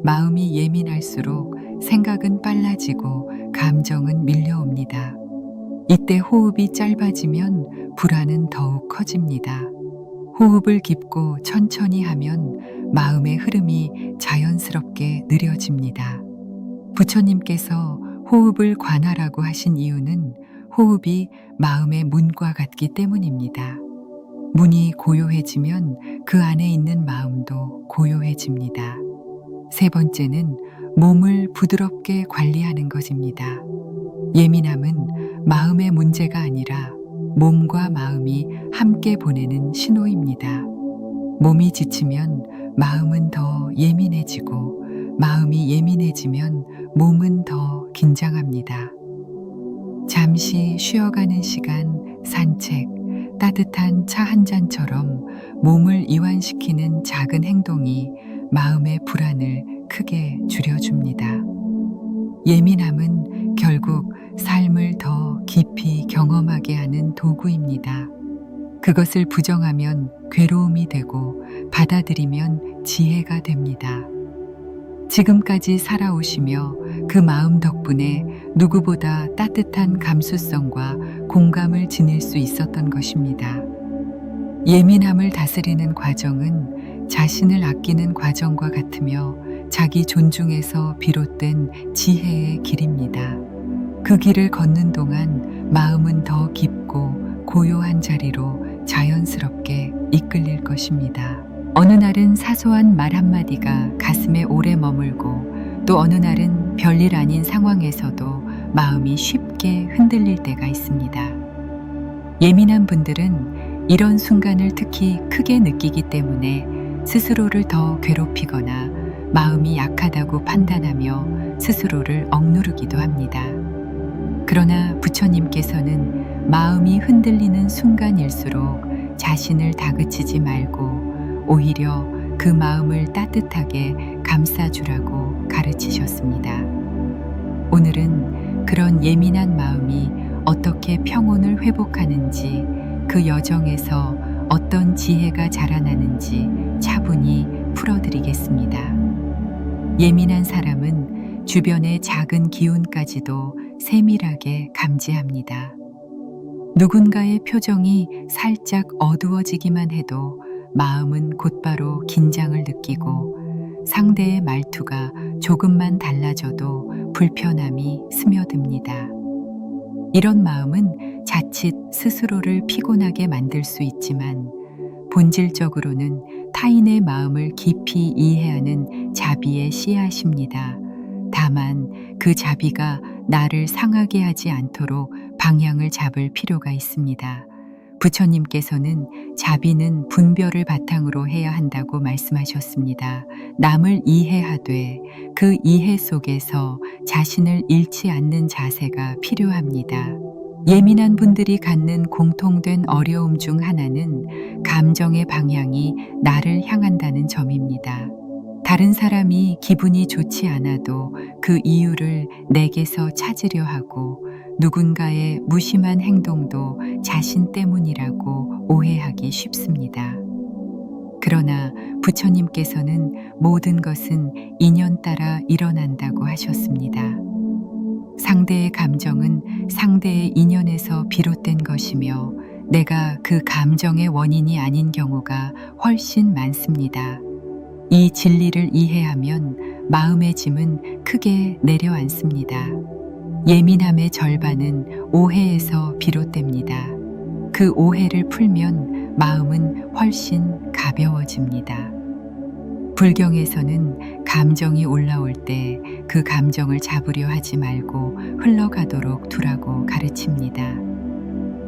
마음이 예민할수록 생각은 빨라지고 감정은 밀려옵니다. 이때 호흡이 짧아지면 불안은 더욱 커집니다. 호흡을 깊고 천천히 하면 마음의 흐름이 자연스럽게 느려집니다. 부처님께서 호흡을 관하라고 하신 이유는 호흡이 마음의 문과 같기 때문입니다. 문이 고요해지면 그 안에 있는 마음도 고요해집니다. 세 번째는 몸을 부드럽게 관리하는 것입니다. 예민함은 마음의 문제가 아니라 몸과 마음이 함께 보내는 신호입니다. 몸이 지치면 마음은 더 예민해지고 마음이 예민해지면 몸은 더 긴장합니다. 잠시 쉬어가는 시간, 산책, 따뜻한 차 한 잔처럼 몸을 이완시키는 작은 행동이 마음의 불안을 크게 줄여줍니다. 예민함은 결국 삶을 더 깊이 경험하게 하는 도구입니다. 그것을 부정하면 괴로움이 되고 받아들이면 지혜가 됩니다. 지금까지 살아오시며 그 마음 덕분에 누구보다 따뜻한 감수성과 공감을 지닐 수 있었던 것입니다. 예민함을 다스리는 과정은 자신을 아끼는 과정과 같으며 자기 존중에서 비롯된 지혜의 길입니다. 그 길을 걷는 동안 마음은 더 깊고 고요한 자리로 자연스럽게 이끌릴 것입니다. 어느 날은 사소한 말 한마디가 가슴에 오래 머물고 또 어느 날은 별일 아닌 상황에서도 마음이 쉽게 흔들릴 때가 있습니다. 예민한 분들은 이런 순간을 특히 크게 느끼기 때문에 스스로를 더 괴롭히거나 마음이 약하다고 판단하며 스스로를 억누르기도 합니다. 그러나 부처님께서는 마음이 흔들리는 순간일수록 자신을 다그치지 말고 오히려 그 마음을 따뜻하게 감싸주라고 가르치셨습니다. 오늘은 그런 예민한 마음이 어떻게 평온을 회복하는지, 그 여정에서 어떤 지혜가 자라나는지 차분히 풀어드리겠습니다. 예민한 사람은 주변의 작은 기운까지도 세밀하게 감지합니다. 누군가의 표정이 살짝 어두워지기만 해도 마음은 곧바로 긴장을 느끼고 상대의 말투가 조금만 달라져도 불편함이 스며듭니다. 이런 마음은 자칫 스스로를 피곤하게 만들 수 있지만 본질적으로는 타인의 마음을 깊이 이해하는 자비의 씨앗입니다. 다만 그 자비가 나를 상하게 하지 않도록 방향을 잡을 필요가 있습니다. 부처님께서는 자비는 분별을 바탕으로 해야 한다고 말씀하셨습니다. 남을 이해하되 그 이해 속에서 자신을 잃지 않는 자세가 필요합니다. 예민한 분들이 갖는 공통된 어려움 중 하나는 감정의 방향이 나를 향한다는 점입니다. 다른 사람이 기분이 좋지 않아도 그 이유를 내게서 찾으려 하고 누군가의 무심한 행동도 자신 때문이라고 오해하기 쉽습니다. 그러나 부처님께서는 모든 것은 인연 따라 일어난다고 하셨습니다. 상대의 감정은 상대의 인연에서 비롯된 것이며 내가 그 감정의 원인이 아닌 경우가 훨씬 많습니다. 이 진리를 이해하면 마음의 짐은 크게 내려앉습니다. 예민함의 절반은 오해에서 비롯됩니다. 그 오해를 풀면 마음은 훨씬 가벼워집니다. 불경에서는 감정이 올라올 때 그 감정을 잡으려 하지 말고 흘러가도록 두라고 가르칩니다.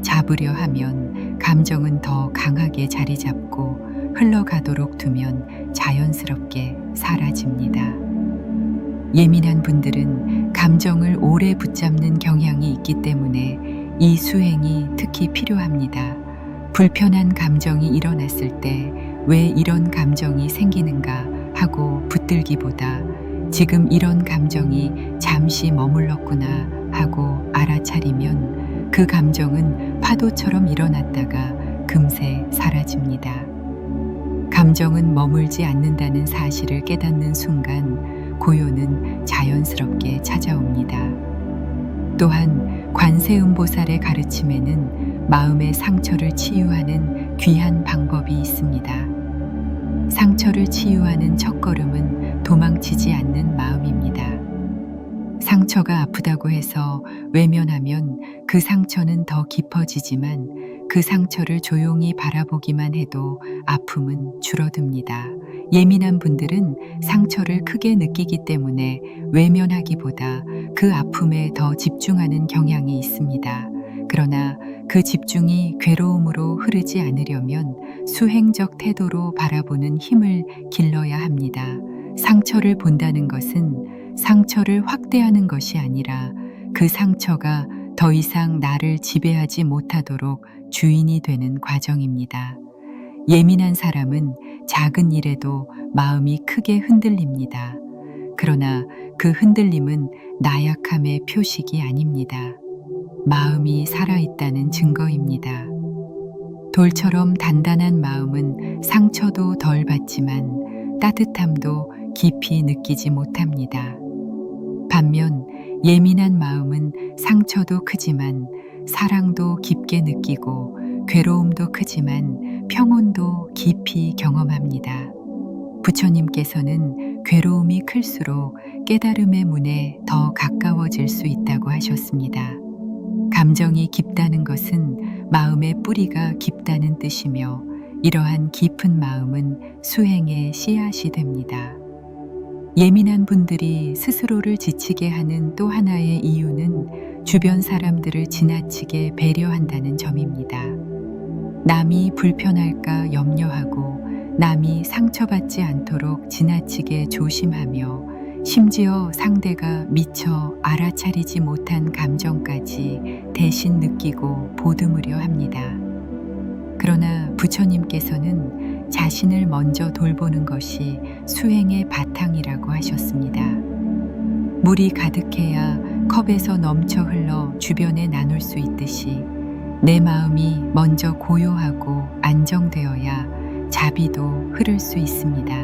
잡으려 하면 감정은 더 강하게 자리 잡고 흘러가도록 두면 자연스럽게 사라집니다. 예민한 분들은 감정을 오래 붙잡는 경향이 있기 때문에 이 수행이 특히 필요합니다. 불편한 감정이 일어났을 때 왜 이런 감정이 생기는가 하고 붙들기보다 지금 이런 감정이 잠시 머물렀구나 하고 알아차리면 그 감정은 파도처럼 일어났다가 금세 사라집니다. 감정은 머물지 않는다는 사실을 깨닫는 순간 고요는 자연스럽게 찾아옵니다. 또한 관세음보살의 가르침에는 마음의 상처를 치유하는 귀한 방법이 있습니다. 상처를 치유하는 첫걸음은 도망치지 않는 마음입니다. 상처가 아프다고 해서 외면하면 그 상처는 더 깊어지지만 그 상처를 조용히 바라보기만 해도 아픔은 줄어듭니다. 예민한 분들은 상처를 크게 느끼기 때문에 외면하기보다 그 아픔에 더 집중하는 경향이 있습니다. 그러나 그 집중이 괴로움으로 흐르지 않으려면 수행적 태도로 바라보는 힘을 길러야 합니다. 상처를 본다는 것은 상처를 확대하는 것이 아니라 그 상처가 더 이상 나를 지배하지 못하도록 주인이 되는 과정입니다. 예민한 사람은 작은 일에도 마음이 크게 흔들립니다. 그러나 그 흔들림은 나약함의 표식이 아닙니다. 마음이 살아있다는 증거입니다. 돌처럼 단단한 마음은 상처도 덜 받지만 따뜻함도 깊이 느끼지 못합니다. 반면 예민한 마음은 상처도 크지만 사랑도 깊게 느끼고 괴로움도 크지만 평온도 깊이 경험합니다. 부처님께서는 괴로움이 클수록 깨달음의 문에 더 가까워질 수 있다고 하셨습니다. 감정이 깊다는 것은 마음의 뿌리가 깊다는 뜻이며 이러한 깊은 마음은 수행의 씨앗이 됩니다. 예민한 분들이 스스로를 지치게 하는 또 하나의 이유는 주변 사람들을 지나치게 배려한다는 점입니다. 남이 불편할까 염려하고 남이 상처받지 않도록 지나치게 조심하며 심지어 상대가 미처 알아차리지 못한 감정까지 대신 느끼고 보듬으려 합니다. 그러나 부처님께서는 자신을 먼저 돌보는 것이 수행의 바탕이라고 하셨습니다. 물이 가득해야 컵에서 넘쳐 흘러 주변에 나눌 수 있듯이 내 마음이 먼저 고요하고 안정되어야 자비도 흐를 수 있습니다.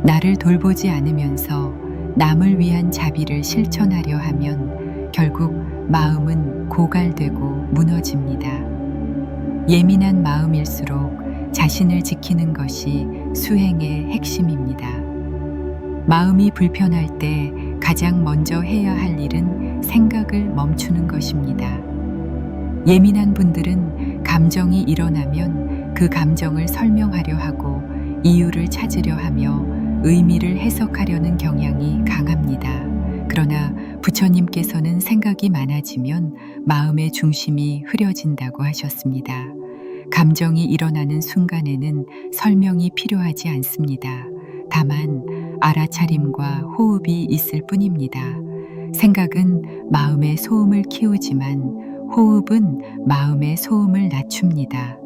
나를 돌보지 않으면서 남을 위한 자비를 실천하려 하면 결국 마음은 고갈되고 무너집니다. 예민한 마음일수록 자신을 지키는 것이 수행의 핵심입니다. 마음이 불편할 때 가장 먼저 해야 할 일은 생각을 멈추는 것입니다. 예민한 분들은 감정이 일어나면 그 감정을 설명하려 하고 이유를 찾으려 하며 의미를 해석하려는 경향이 강합니다. 그러나 부처님께서는 생각이 많아지면 마음의 중심이 흐려진다고 하셨습니다. 감정이 일어나는 순간에는 설명이 필요하지 않습니다. 다만 알아차림과 호흡이 있을 뿐입니다. 생각은 마음의 소음을 키우지만 호흡은 마음의 소음을 낮춥니다.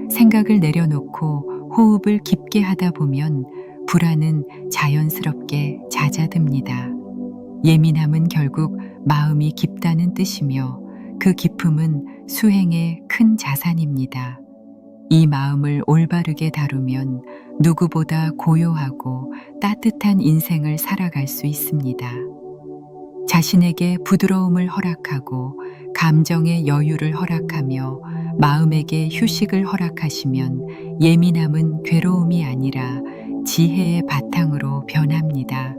생각을 내려놓고 호흡을 깊게 하다 보면 불안은 자연스럽게 잦아듭니다. 예민함은 결국 마음이 깊다는 뜻이며 그 깊음은 수행의 큰 자산입니다. 이 마음을 올바르게 다루면 누구보다 고요하고 따뜻한 인생을 살아갈 수 있습니다. 자신에게 부드러움을 허락하고 감정의 여유를 허락하며 마음에게 휴식을 허락하시면 예민함은 괴로움이 아니라 지혜의 바탕으로 변합니다.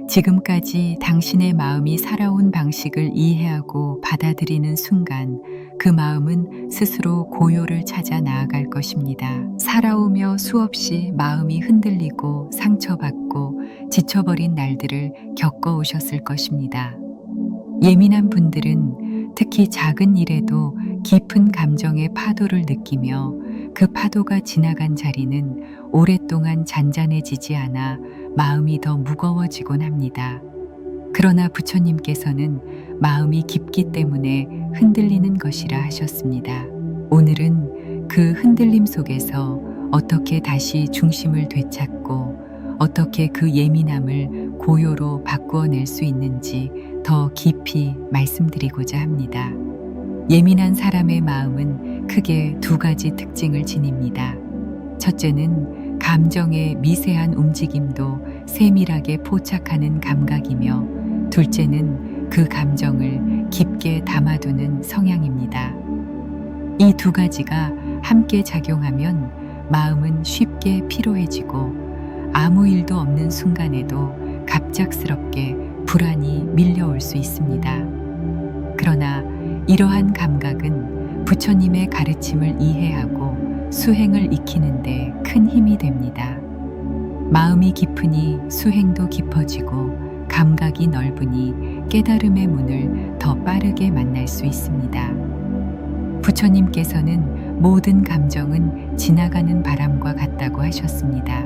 지금까지 당신의 마음이 살아온 방식을 이해하고 받아들이는 순간 그 마음은 스스로 고요를 찾아 나아갈 것입니다. 살아오며 수없이 마음이 흔들리고 상처받고 지쳐버린 날들을 겪어오셨을 것입니다. 예민한 분들은 특히 작은 일에도 깊은 감정의 파도를 느끼며 그 파도가 지나간 자리는 오랫동안 잔잔해지지 않아 마음이 더 무거워지곤 합니다. 그러나 부처님께서는 마음이 깊기 때문에 흔들리는 것이라 하셨습니다. 오늘은 그 흔들림 속에서 어떻게 다시 중심을 되찾고 어떻게 그 예민함을 고요로 바꾸어낼 수 있는지 더 깊이 말씀드리고자 합니다. 예민한 사람의 마음은 크게 두 가지 특징을 지닙니다. 첫째는 감정의 미세한 움직임도 세밀하게 포착하는 감각이며 둘째는 그 감정을 깊게 담아두는 성향입니다. 이 두 가지가 함께 작용하면 마음은 쉽게 피로해지고 아무 일도 없는 순간에도 갑작스럽게 불안이 밀려올 수 있습니다. 그러나 이러한 감각은 부처님의 가르침을 이해하고 수행을 익히는데 큰 힘이 됩니다. 마음이 깊으니 수행도 깊어지고 감각이 넓으니 깨달음의 문을 더 빠르게 만날 수 있습니다. 부처님께서는 모든 감정은 지나가는 바람과 같다고 하셨습니다.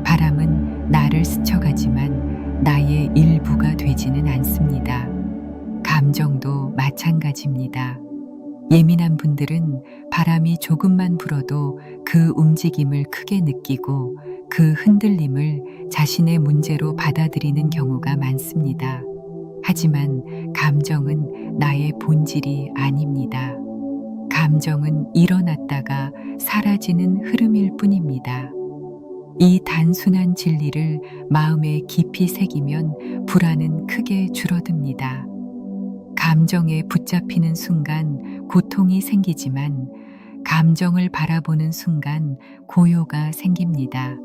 바람은 나를 스쳐가지만 나의 일부가 되지는 않습니다. 감정도 마찬가지입니다. 예민한 분들은 바람이 조금만 불어도 그 움직임을 크게 느끼고 그 흔들림을 자신의 문제로 받아들이는 경우가 많습니다. 하지만 감정은 나의 본질이 아닙니다. 감정은 일어났다가 사라지는 흐름일 뿐입니다. 이 단순한 진리를 마음에 깊이 새기면 불안은 크게 줄어듭니다. 감정에 붙잡히는 순간 고통이 생기지만 감정을 바라보는 순간 고요가 생깁니다.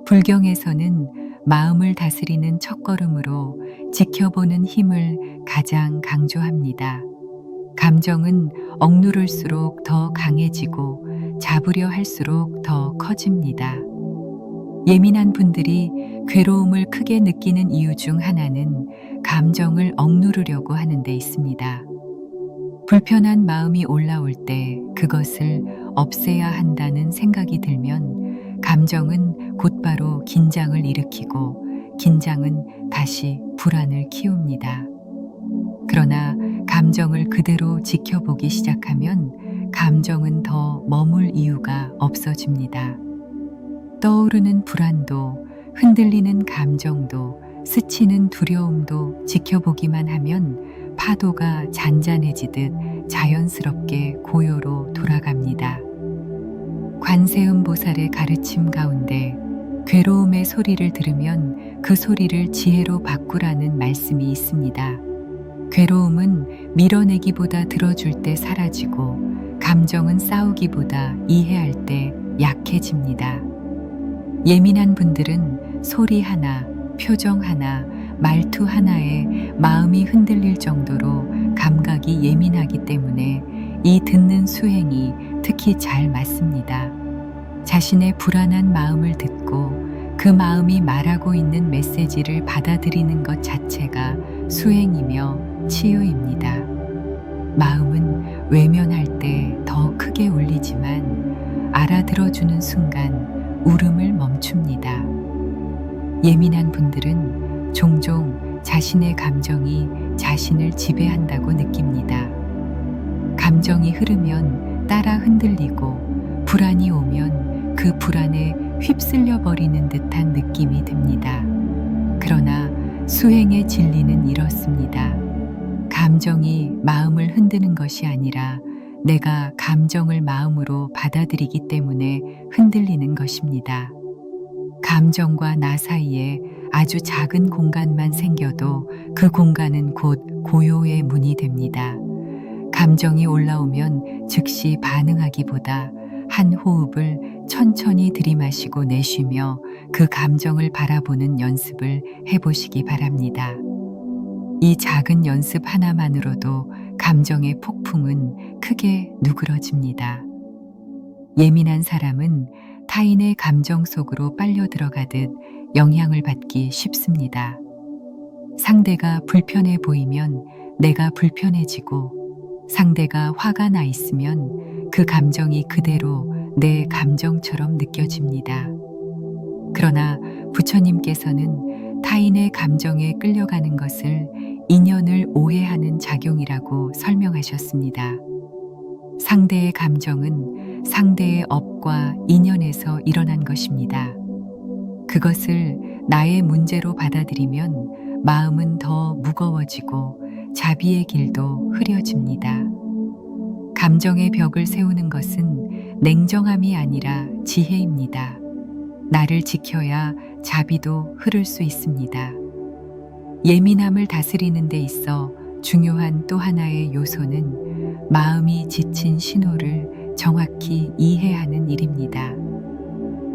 불경에서는 마음을 다스리는 첫걸음으로 지켜보는 힘을 가장 강조합니다. 감정은 억누를수록 더 강해지고 잡으려 할수록 더 커집니다. 예민한 분들이 괴로움을 크게 느끼는 이유 중 하나는 감정을 억누르려고 하는 데 있습니다. 불편한 마음이 올라올 때 그것을 없애야 한다는 생각이 들면 감정은 곧바로 긴장을 일으키고 긴장은 다시 불안을 키웁니다. 그러나 감정을 그대로 지켜보기 시작하면 감정은 더 머물 이유가 없어집니다. 떠오르는 불안도, 흔들리는 감정도, 스치는 두려움도 지켜보기만 하면 파도가 잔잔해지듯 자연스럽게 고요로 돌아갑니다. 관세음 보살의 가르침 가운데 괴로움의 소리를 들으면 그 소리를 지혜로 바꾸라는 말씀이 있습니다. 괴로움은 밀어내기보다 들어줄 때 사라지고 감정은 싸우기보다 이해할 때 약해집니다. 예민한 분들은 소리 하나, 표정 하나, 말투 하나에 마음이 흔들릴 정도로 감각이 예민하기 때문에 이 듣는 수행이 특히 잘 맞습니다. 자신의 불안한 마음을 듣고 그 마음이 말하고 있는 메시지를 받아들이는 것 자체가 수행이며 치유입니다. 마음은 외면할 때 더 크게 울리지만 알아들어주는 순간 울음을 멈춥니다. 예민한 분들은 종종 자신의 감정이 자신을 지배한다고 느낍니다. 감정이 흐르면 따라 흔들리고 불안이 오면 그 불안에 휩쓸려 버리는 듯한 느낌이 듭니다. 그러나 수행의 진리는 이렇습니다. 감정이 마음을 흔드는 것이 아니라 내가 감정을 마음으로 받아들이기 때문에 흔들리는 것입니다. 감정과 나 사이에 아주 작은 공간만 생겨도 그 공간은 곧 고요의 문이 됩니다. 감정이 올라오면 즉시 반응하기보다 한 호흡을 천천히 들이마시고 내쉬며 그 감정을 바라보는 연습을 해보시기 바랍니다. 이 작은 연습 하나만으로도 감정의 폭풍은 크게 누그러집니다. 예민한 사람은 타인의 감정 속으로 빨려 들어가듯 영향을 받기 쉽습니다. 상대가 불편해 보이면 내가 불편해지고 상대가 화가 나 있으면 그 감정이 그대로 내 감정처럼 느껴집니다. 그러나 부처님께서는 타인의 감정에 끌려가는 것을 인연을 오해하는 작용이라고 설명하셨습니다. 상대의 감정은 상대의 업과 인연에서 일어난 것입니다. 그것을 나의 문제로 받아들이면 마음은 더 무거워지고 자비의 길도 흐려집니다. 감정의 벽을 세우는 것은 냉정함이 아니라 지혜입니다. 나를 지켜야 자비도 흐를 수 있습니다. 예민함을 다스리는 데 있어 중요한 또 하나의 요소는 마음이 지친 신호를 정확히 이해하는 일입니다.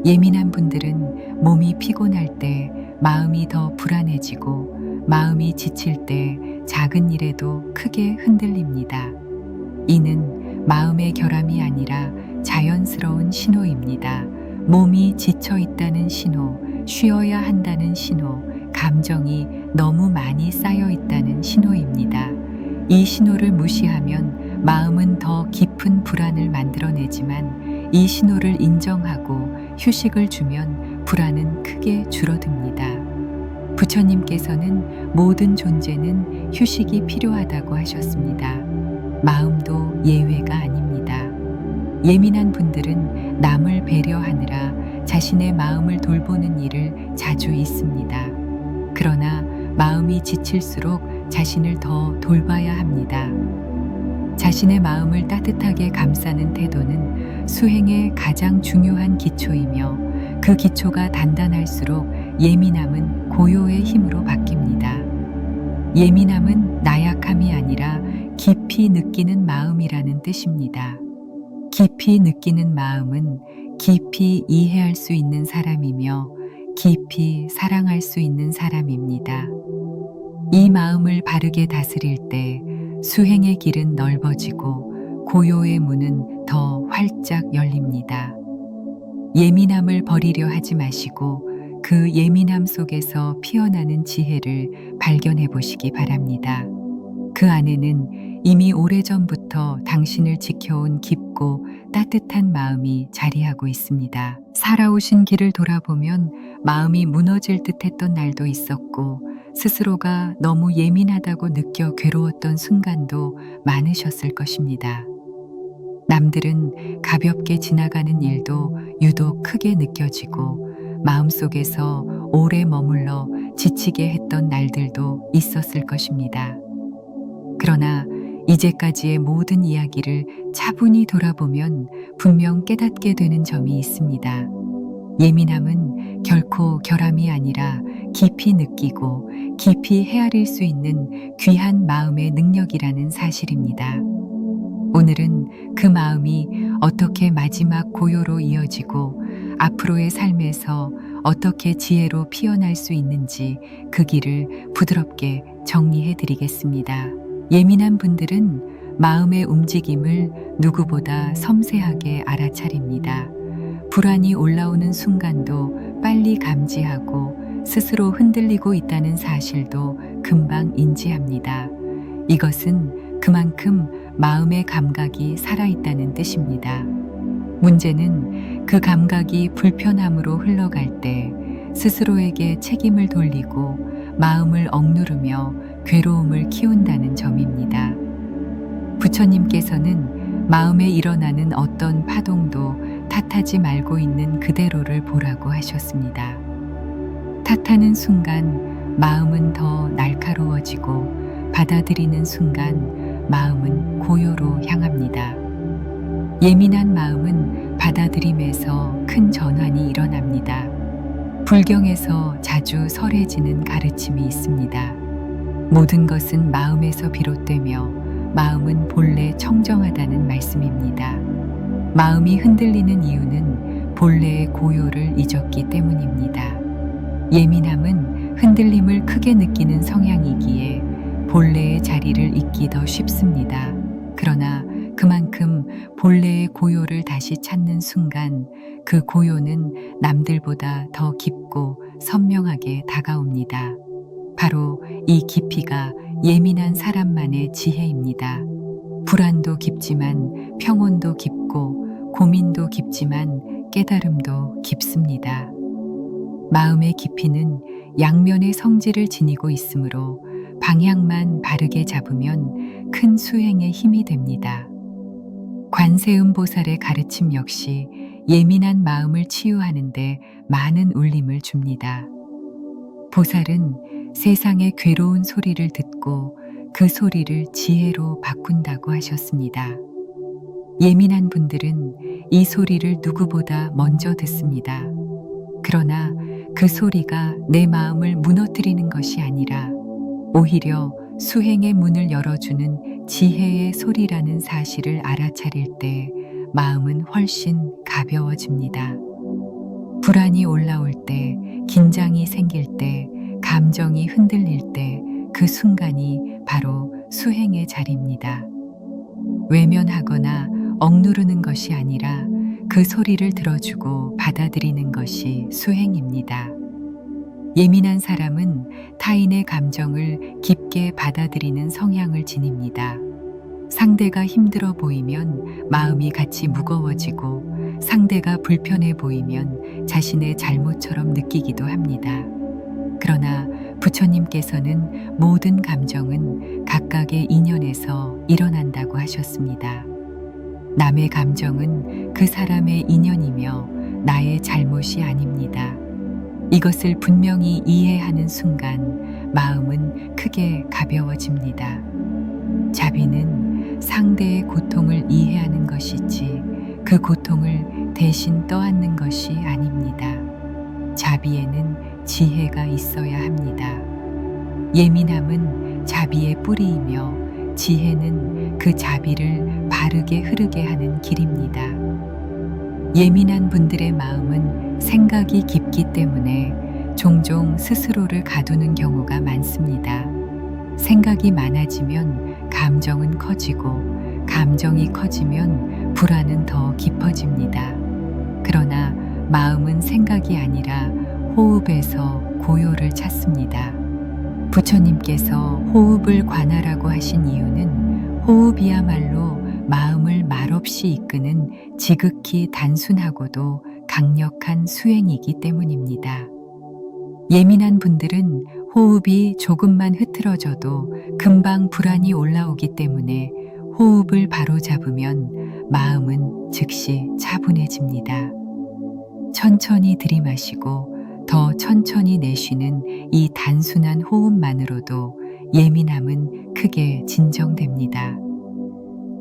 예민한 분들은 몸이 피곤할 때 마음이 더 불안해지고 마음이 지칠 때 작은 일에도 크게 흔들립니다. 이는 마음의 결함이 아니라 자연스러운 신호입니다. 몸이 지쳐 있다는 신호, 쉬어야 한다는 신호, 감정이 너무 많이 쌓여 있다는 신호입니다. 이 신호를 무시하면 마음은 더 깊은 불안을 만들어내지만 이 신호를 인정하고 휴식을 주면 불안은 크게 줄어듭니다. 부처님께서는 모든 존재는 휴식이 필요하다고 하셨습니다. 마음도 예외가 아닙니다. 예민한 분들은 남을 배려하느라 자신의 마음을 돌보는 일을 자주 잊습니다. 그러나 마음이 지칠수록 자신을 더 돌봐야 합니다. 자신의 마음을 따뜻하게 감싸는 태도는 수행의 가장 중요한 기초이며 그 기초가 단단할수록 예민함은 고요의 힘으로 바뀝니다. 예민함은 나약함이 아니라 깊이 느끼는 마음이라는 뜻입니다. 깊이 느끼는 마음은 깊이 이해할 수 있는 사람이며 깊이 사랑할 수 있는 사람입니다. 이 마음을 바르게 다스릴 때 수행의 길은 넓어지고 고요의 문은 더 활짝 열립니다. 예민함을 버리려 하지 마시고 그 예민함 속에서 피어나는 지혜를 발견해 보시기 바랍니다. 그 안에는 이미 오래전부터 당신을 지켜온 깊고 따뜻한 마음이 자리하고 있습니다. 살아오신 길을 돌아보면 마음이 무너질 듯했던 날도 있었고 스스로가 너무 예민하다고 느껴 괴로웠던 순간도 많으셨을 것입니다. 남들은 가볍게 지나가는 일도 유독 크게 느껴지고 마음속에서 오래 머물러 지치게 했던 날들도 있었을 것입니다. 그러나 이제까지의 모든 이야기를 차분히 돌아보면 분명 깨닫게 되는 점이 있습니다. 예민함은 결코 결함이 아니라 깊이 느끼고 깊이 헤아릴 수 있는 귀한 마음의 능력이라는 사실입니다. 오늘은 그 마음이 어떻게 마지막 고요로 이어지고 앞으로의 삶에서 어떻게 지혜로 피어날 수 있는지 그 길을 부드럽게 정리해 드리겠습니다. 예민한 분들은 마음의 움직임을 누구보다 섬세하게 알아차립니다. 불안이 올라오는 순간도 빨리 감지하고 스스로 흔들리고 있다는 사실도 금방 인지합니다. 이것은 그만큼 마음의 감각이 살아있다는 뜻입니다. 문제는 그 감각이 불편함으로 흘러갈 때 스스로에게 책임을 돌리고 마음을 억누르며 괴로움을 키운다는 점입니다. 부처님께서는 마음에 일어나는 어떤 파동도 탓하지 말고 있는 그대로를 보라고 하셨습니다. 탓하는 순간 마음은 더 날카로워지고 받아들이는 순간 마음은 고요로 향합니다. 예민한 마음은 받아들임에서 큰 전환이 일어납니다. 불경에서 자주 설해지는 가르침이 있습니다. 모든 것은 마음에서 비롯되며 마음은 본래 청정하다는 말씀입니다. 마음이 흔들리는 이유는 본래의 고요를 잊었기 때문입니다. 예민함은 흔들림을 크게 느끼는 성향이기에 본래의 자리를 잊기 더 쉽습니다. 그러나 그만큼 본래의 고요를 다시 찾는 순간 그 고요는 남들보다 더 깊고 선명하게 다가옵니다. 바로 이 깊이가 예민한 사람만의 지혜입니다. 불안도 깊지만 평온도 깊고 고민도 깊지만 깨달음도 깊습니다. 마음의 깊이는 양면의 성질을 지니고 있으므로 방향만 바르게 잡으면 큰 수행의 힘이 됩니다. 관세음보살의 가르침 역시 예민한 마음을 치유하는데 많은 울림을 줍니다. 보살은 세상의 괴로운 소리를 듣고 그 소리를 지혜로 바꾼다고 하셨습니다. 예민한 분들은 이 소리를 누구보다 먼저 듣습니다. 그러나 그 소리가 내 마음을 무너뜨리는 것이 아니라 오히려 수행의 문을 열어주는 지혜의 소리라는 사실을 알아차릴 때 마음은 훨씬 가벼워집니다. 불안이 올라올 때, 긴장이 생길 때, 감정이 흔들릴 때 그 순간이 바로 수행의 자리입니다. 외면하거나 억누르는 것이 아니라 그 소리를 들어주고 받아들이는 것이 수행입니다. 예민한 사람은 타인의 감정을 깊게 받아들이는 성향을 지닙니다. 상대가 힘들어 보이면 마음이 같이 무거워지고 상대가 불편해 보이면 자신의 잘못처럼 느끼기도 합니다. 그러나 부처님께서는 모든 감정은 각각의 인연에서 일어난다고 하셨습니다. 남의 감정은 그 사람의 인연이며 나의 잘못이 아닙니다. 이것을 분명히 이해하는 순간 마음은 크게 가벼워집니다. 자비는 상대의 고통을 이해하는 것이지 그 고통을 대신 떠안는 것이 아닙니다. 자비에는 지혜가 있어야 합니다. 예민함은 자비의 뿌리이며 지혜는 그 자비를 바르게 흐르게 하는 길입니다. 예민한 분들의 마음은 생각이 깊기 때문에 종종 스스로를 가두는 경우가 많습니다. 생각이 많아지면 감정은 커지고 감정이 커지면 불안은 더 깊어집니다. 그러나 마음은 생각이 아니라 호흡에서 고요를 찾습니다. 부처님께서 호흡을 관하라고 하신 이유는 호흡이야말로 마음을 말없이 이끄는 지극히 단순하고도 강력한 수행이기 때문입니다. 예민한 분들은 호흡이 조금만 흐트러져도 금방 불안이 올라오기 때문에 호흡을 바로 잡으면 마음은 즉시 차분해집니다. 천천히 들이마시고 더 천천히 내쉬는 이 단순한 호흡만으로도 예민함은 크게 진정됩니다.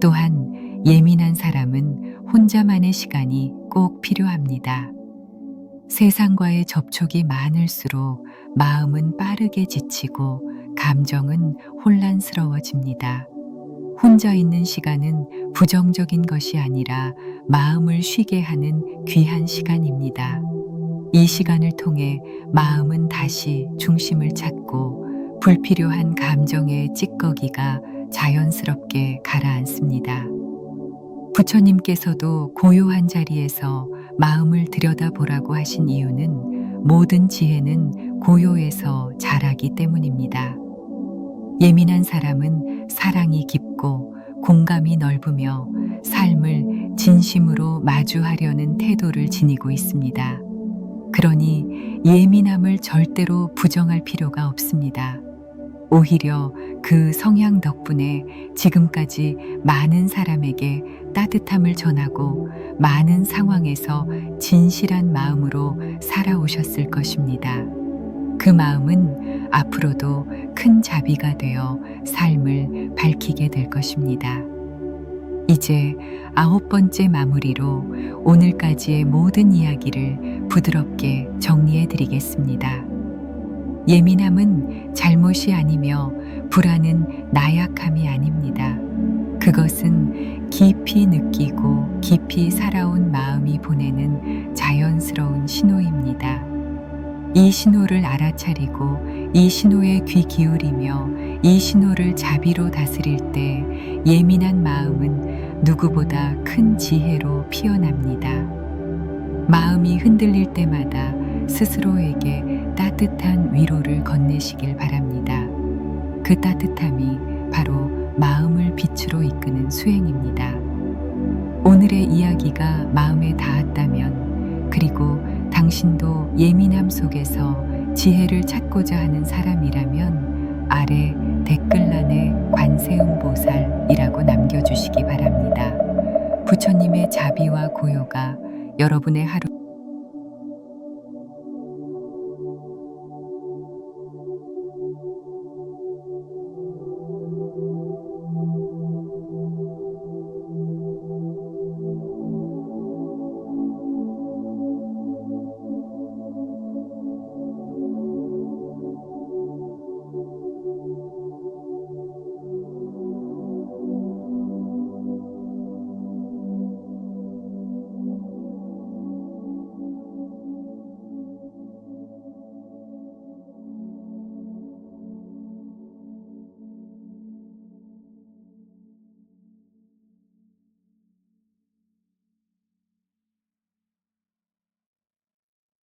또한 예민한 사람은 혼자만의 시간이 꼭 필요합니다. 세상과의 접촉이 많을수록 마음은 빠르게 지치고 감정은 혼란스러워집니다. 혼자 있는 시간은 부정적인 것이 아니라 마음을 쉬게 하는 귀한 시간입니다. 이 시간을 통해 마음은 다시 중심을 찾고 불필요한 감정의 찌꺼기가 자연스럽게 가라앉습니다. 부처님께서도 고요한 자리에서 마음을 들여다보라고 하신 이유는 모든 지혜는 고요에서 자라기 때문입니다. 예민한 사람은 사랑이 깊고 공감이 넓으며 삶을 진심으로 마주하려는 태도를 지니고 있습니다. 그러니 예민함을 절대로 부정할 필요가 없습니다. 오히려 그 성향 덕분에 지금까지 많은 사람에게 따뜻함을 전하고 많은 상황에서 진실한 마음으로 살아오셨을 것입니다. 그 마음은 앞으로도 큰 자비가 되어 삶을 밝히게 될 것입니다. 이제 9번째 마무리로 오늘까지의 모든 이야기를 부드럽게 정리해 드리겠습니다. 예민함은 잘못이 아니며 불안은 나약함이 아닙니다. 그것은 깊이 느끼고 깊이 살아온 마음이 보내는 자연스러운 신호입니다. 이 신호를 알아차리고 이 신호에 귀 기울이며 이 신호를 자비로 다스릴 때 예민한 마음은 누구보다 큰 지혜로 피어납니다. 마음이 흔들릴 때마다 스스로에게 따뜻한 위로를 건네시길 바랍니다. 그 따뜻함이 바로 마음을 빛으로 이끄는 수행입니다. 오늘의 이야기가 마음에 닿았다면, 그리고 당신도 예민함 속에서 지혜를 찾고자 하는 사람이라면 아래 댓글란에 관세음보살이라고 남겨주시기 바랍니다. 부처님의 자비와 고요가 여러분의 하루